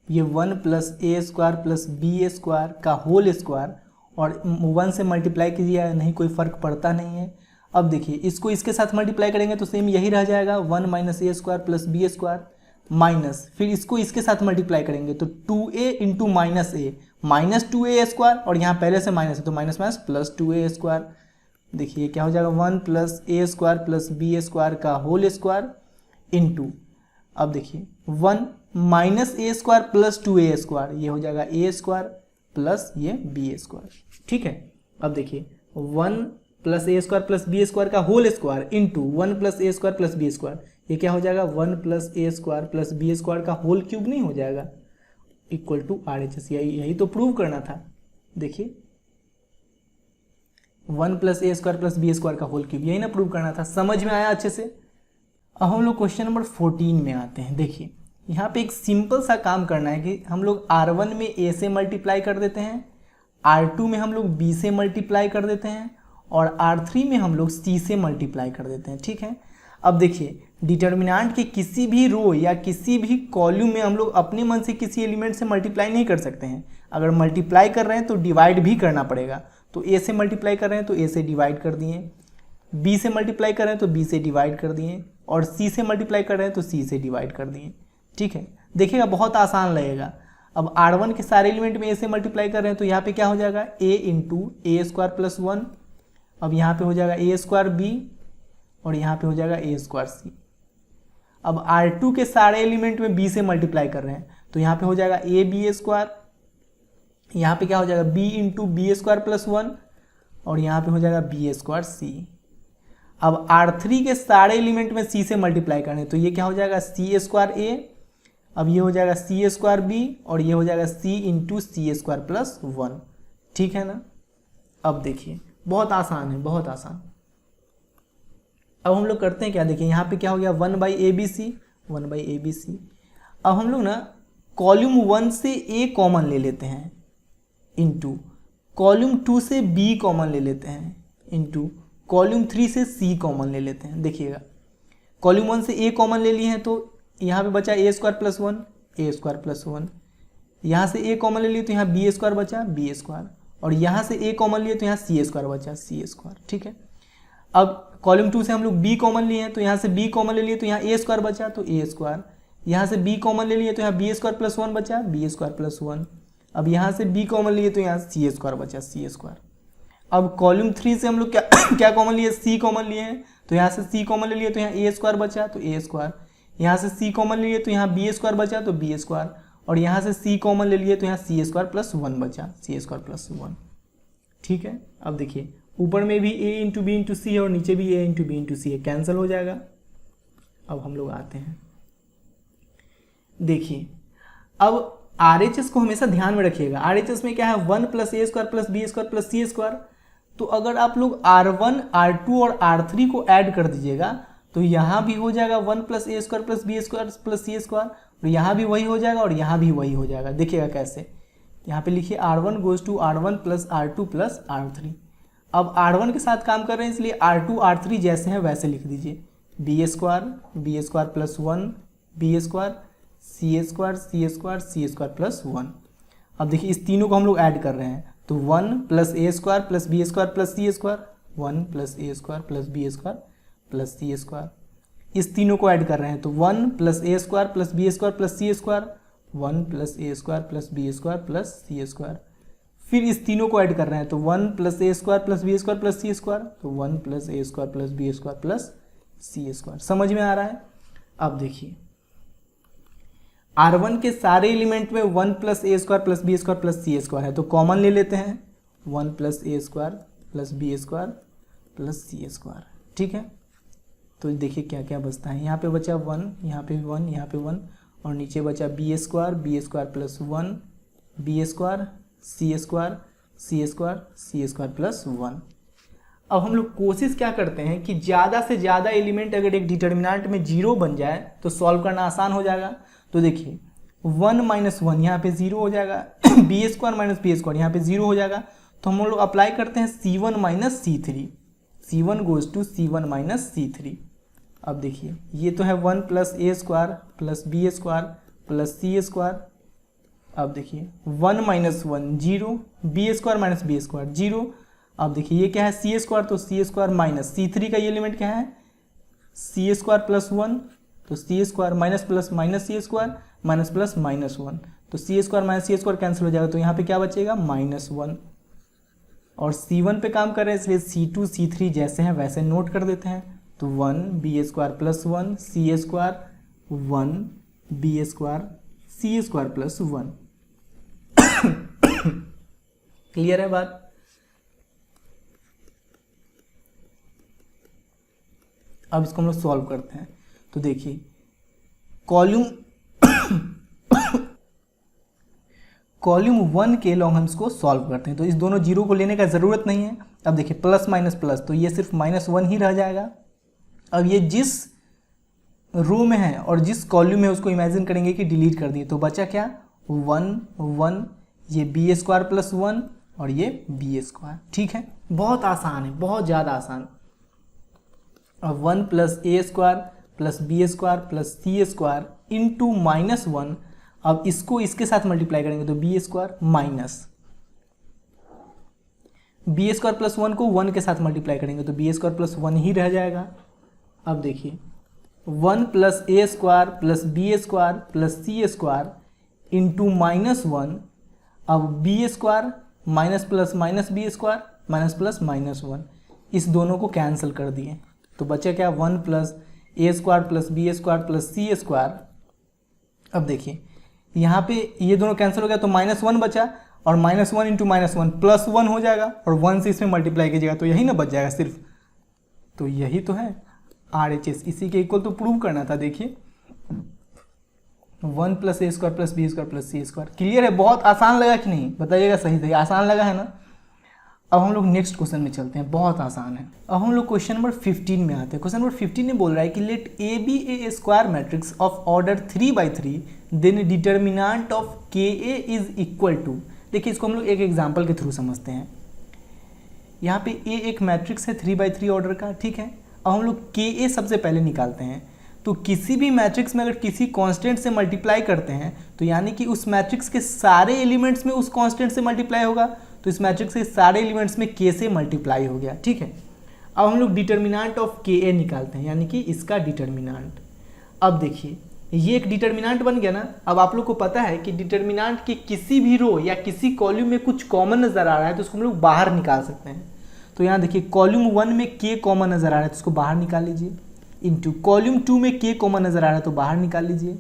ये 1 प्लस ए स्क्वायर प्लस बी स्क्वायर का होल स्क्वायर और 1 से मल्टीप्लाई कीजिए, नहीं कोई फर्क पड़ता नहीं है। अब देखिए इसको इसके साथ मल्टीप्लाई करेंगे तो सेम यही रह जाएगा 1 माइनस ए square plus B square minus, फिर इसको इसके साथ मल्टीप्लाई करेंगे तो 2a इंटू माइनस ए माइनस 2a स्क्वायर और यहाँ पहले से माइनस है तो minus minus plus 2a square. देखिए क्या हो जाएगा 1 प्लस ए स्क्वायर प्लस बी स्क्वायर का होल स्क्वायर इंटू, अब देखिए 1 माइनस ए स्क्वायर प्लस 2a स्क्वायर, ये हो जाएगा ए स्क्वायर प्लस ये बी स्क्वायर, ठीक है। अब देखिए 1 प्लस ए स्क्वायर प्लस बी स्क्वायर का होल स्क्वायर इंटू 1 प्लस ए स्क्वायर प्लस बी स्क्वायर, ये क्या हो जाएगा 1 प्लस ए स्क्वायर प्लस बी स्क्वायर का होल क्यूब नहीं हो जाएगा, इक्वल टू RHS, यही तो प्रूव करना था। देखिए 1 + a² + b² का होल क्यूब, यही ना प्रूव करना था। समझ में आया अच्छे से। अब हम लोग क्वेश्चन नंबर 14 में आते हैं। देखिए यहाँ पे एक सिंपल सा काम करना है कि हम लोग R1 में a से मल्टीप्लाई कर देते हैं, R2 में हम लोग b से मल्टीप्लाई कर देते हैं और R3 में हम लोग c से मल्टीप्लाई कर देते हैं। ठीक है, अब देखिए डिटर्मिनेंट के किसी भी रो या किसी भी कॉलम में हम लोग अपने मन से किसी एलिमेंट से मल्टीप्लाई नहीं कर सकते हैं। अगर मल्टीप्लाई कर रहे हैं तो डिवाइड भी करना पड़ेगा। तो a से मल्टीप्लाई कर रहे हैं तो a से डिवाइड कर दिए, b से मल्टीप्लाई कर रहे हैं तो b से डिवाइड कर दिए और c से मल्टीप्लाई कर रहे हैं तो c से डिवाइड कर दिए। ठीक है, देखिएगा बहुत आसान लगेगा। अब R1 के सारे एलिमेंट में a से मल्टीप्लाई कर रहे हैं तो यहाँ पे क्या हो जाएगा a × a² + 1। अब यहाँ पे हो जाएगा a² b और यहाँ पे हो जाएगा a² c। अब R2 के सारे एलिमेंट में b से मल्टीप्लाई कर रहे हैं तो यहाँ पे हो जाएगा ab², यहाँ पे क्या हो जाएगा b × b² + 1 और यहाँ पे हो जाएगा b² c। अब R3 के सारे एलिमेंट में c से मल्टीप्लाई करने तो ये क्या हो जाएगा c² a, अब ये हो जाएगा c² b और ये हो जाएगा c × c² + 1। ठीक है ना। अब देखिए बहुत आसान है, बहुत आसान। अब हम लोग करते हैं क्या, देखिए यहाँ पे क्या हो गया 1/abc, 1/abc। अब हम लोग ना कॉलम 1 से a कॉमन ले लेते हैं इंटू कॉलम 2 से b कॉमन ले लेते हैं इंटू कॉलम 3 से c कॉमन ले लेते हैं। देखिएगा कॉलम 1 से a कॉमन ले लिए हैं तो यहाँ पे बचा a² + 1, a² + 1। यहाँ से a कॉमन ले लिए तो यहाँ b² बचा, b² और यहाँ से a कॉमन लिए तो यहाँ c² बचा, c²। ठीक है, अब कॉलम 2 से हम लोग b कॉमन लिए हैं तो यहाँ से b कॉमन ले लिए तो यहाँ a² बचा तो a², यहाँ से b कॉमन ले लिए तो यहाँ b² + 1 बचा, b² + 1। अब यहाँ से b कॉमन लिए तो यहाँ c² बचा, c²। अब कॉलम 3 से हम लोग क्या कॉमन लिए, c कॉमन लिए हैं तो यहाँ से c कॉमन ले लिए तो यहाँ a² बचा तो a², यहाँ से c कॉमन ले लिए तो यहाँ b² बचा तो b² और यहाँ से c कॉमन ले लिए तो यहाँ c² + 1 बचा, c² + 1। ठीक है, अब देखिए ऊपर में भी a × b × c है और नीचे भी a × b × c है, कैंसिल हो जाएगा। अब हम लोग आते हैं, देखिए अब RHS को हमेशा ध्यान में रखिएगा। RHS में क्या है 1 + a² + b² + c²। तो अगर आप लोग R1, R2 और R3 को ऐड कर दीजिएगा तो यहाँ भी हो जाएगा 1 + a² + b² + c² और यहाँ भी वही हो जाएगा और यहाँ भी वही हो जाएगा। देखिएगा कैसे, यहाँ पे लिखिए R1 goes to R1 + R2 + R3। अब R1 के साथ काम कर रहे हैं इसलिए R2 R3 जैसे हैं वैसे लिख दीजिए, b² + 1 b², c² + 1। अब देखिए इस तीनों को हम लोग ऐड कर रहे हैं तो 1 + a² + b² + c², 1 + a² + b² + c²। इस तीनों को ऐड कर रहे हैं तो 1 + a² + b² + c², 1 + a² + b² + c²। फिर इस तीनों को ऐड कर रहे हैं तो 1 + a² + b² + c², तो 1 + a² + b² + c²। समझ में आ रहा है। अब देखिए R1 के सारे एलिमेंट में 1 + a² + b² + c² है तो कॉमन ले लेते हैं 1 + a² + b² + c²। ठीक है, तो देखिए क्या क्या बचता है, यहाँ पे बचा 1, यहाँ पे 1, यहाँ पे 1 और नीचे बचा b² + 1 b² c² + 1। अब हम लोग कोशिश क्या करते हैं कि ज़्यादा से ज़्यादा एलिमेंट अगर एक डिटर्मिनेंट में 0 बन जाए तो सॉल्व करना आसान हो जाएगा। तो देखिए 1 - 1 यहाँ पे 0 हो जाएगा, b² - b² यहाँ पे 0 हो जाएगा। तो हम लोग अप्लाई करते हैं c1 - c3, c1 goes to c1 - c3। अब देखिए ये तो है 1 + a² + b² + c²। अब देखिए 1 - 1 0, b² - b² 0। अब देखिए ये क्या है c², तो c² माइनस c3 का ये एलिमेंट क्या है c² + 1, तो c² minus plus minus c² minus plus -1, तो c² - c² कैंसिल हो जाएगा तो यहाँ पे क्या बचेगा -1। और c1 पे काम कर रहे हैं इसलिए c2 c3 जैसे हैं वैसे नोट कर देते हैं। तो 1 b² + 1 c² 1 b² c² + 1। Clear है बात। अब इसको हम लोग सॉल्व करते हैं। तो देखिए कॉलम कॉलम 1 के लॉन्गहर्म्स को सॉल्व करते हैं। तो इस दोनों जीरो को लेने का ज़रूरत नहीं है। अब देखिए प्लस माइनस प्लस, तो ये सिर्फ -1 ही रह जाएगा। अब ये जिस रो में है और जिस कॉलम में उसको इमेजिन करेंगे कि डिलीट कर दिए, तो बचा क्या 1 1, ये बी स्क्वायर प्लस 1 और ये बी स्क्वायर। ठीक है, बहुत आसान है, बहुत ज़्यादा आसान। अब 1 प्लस ए square plus B square plus सी स्क्वायर इंटू -1। अब इसको इसके साथ मल्टीप्लाई करेंगे तो b square minus B square plus 1 को 1 के साथ मल्टीप्लाई करेंगे तो बी स्क्वायर प्लस 1 ही रह जाएगा। अब देखिए 1 प्लस ए square plus B square plus सी स्क्वायर इंटू -1। अब b square minus plus minus B square minus plus -1, इस दोनों को कैंसिल कर दिए तो बचा क्या 1 प्लस ए square plus B square plus सी स्क्वायर। अब देखिए यहाँ पे ये दोनों कैंसिल हो गया तो -1 बचा और -1 इंटू -1 +1 हो जाएगा और 1 से इसमें मल्टीप्लाई कीजिएगा तो यही ना बच जाएगा सिर्फ। तो यही तो है RHS, इसी के इक्वल तो प्रूव करना था। देखिए 1 प्लस ए square plus B square plus सी स्क्वायर। क्लियर है? बहुत आसान लगा कि नहीं? बताइएगा सही सही, आसान लगा है ना? अब हम लोग नेक्स्ट क्वेश्चन में चलते हैं, बहुत आसान है। अब हम लोग क्वेश्चन नंबर 15 में आते हैं। क्वेश्चन नंबर 15 में बोल रहा है कि let A be A square matrix of order 3/3 then determinant of k A is equal to. देखिए इसको हम लोग एक एग्जाम्पल के थ्रू समझते हैं। यहाँ पे ए एक मैट्रिक्स है 3/3 ऑर्डर का, ठीक है। अब हम लोग के ए सबसे पहले निकालते हैं। तो किसी भी मैट्रिक्स में अगर किसी कांस्टेंट से मल्टीप्लाई करते हैं तो यानी कि उस मैट्रिक्स के सारे एलिमेंट्स में उस कांस्टेंट से मल्टीप्लाई होगा, तो इस मैट्रिक्स के सारे एलिमेंट्स में के से मल्टीप्लाई हो गया, ठीक है। अब हम लोग डिटर्मिनेंट ऑफ के ए निकालते हैं, यानी कि इसका डिटर्मिनेंट। अब देखिए ये एक डिटर्मिनेंट बन गया ना। अब आप लोग को पता है कि डिटर्मिनेंट के किसी भी रो या किसी कॉलम में कुछ कॉमन नज़र आ रहा है तो उसको हम लोग बाहर निकाल सकते हैं। तो यहाँ देखिए कॉलम 1 में के कॉमन नज़र आ रहा है तो उसको बाहर निकाल लीजिए, इंटू कॉलम 2 में के कॉमन नज़र आ रहा है तो बाहर निकाल लीजिए,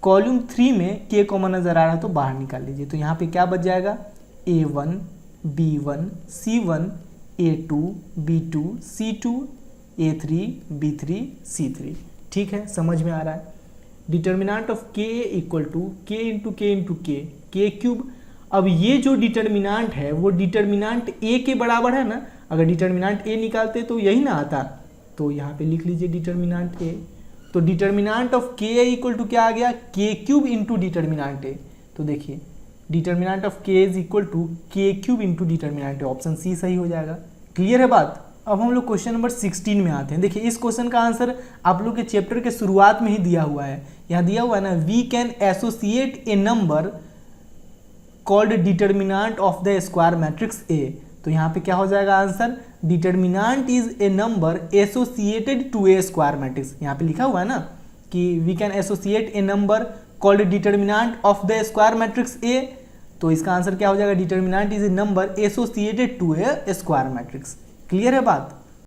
कॉलम 3 में के कॉमन नज़र आ रहा है तो बाहर निकाल लीजिए। तो यहाँ पे क्या बच जाएगा A1 B1 C1 A2 B2 C2 A3 B3 C3। ठीक है, समझ में आ रहा है। डिटर्मिनेंट ऑफ के इक्वल टू के इंटू के क्यूब। अब ये जो डिटर्मिनेंट है वो डिटर्मिनेंट ए के बराबर है ना। अगर डिटर्मिनेंट ए निकालते तो यही ना आता, तो यहाँ पे लिख लीजिए डिटर्मिनेंट ए। तो डिटर्मिनेंट ऑफ के इक्वल टू क्या आ गया के क्यूब इंटू डिटर्मिनेंट ए। तो देखिए डिटर्मिनेंट ऑफ के इज इक्वल टू के क्यूब इंटू डिटर्मिनेंट ए, ऑप्शन सी सही हो जाएगा। क्लियर है बात? अब हम लोग क्वेश्चन नंबर 16 में आते हैं। देखिए इस क्वेश्चन का आंसर आप लोग के चैप्टर के शुरुआत में ही दिया हुआ है। यहाँ दिया हुआ है ना, we can associate a number called determinant of the square matrix A. तो यहाँ पे क्या हो जाएगा answer, determinant is a number associated to a square matrix. यहाँ पे लिखा हुआ है ना कि we can associate a number called determinant of the square matrix A. तो इसका आंसर क्या हो जाएगा, determinant is a number associated to a square matrix. Clear है बात?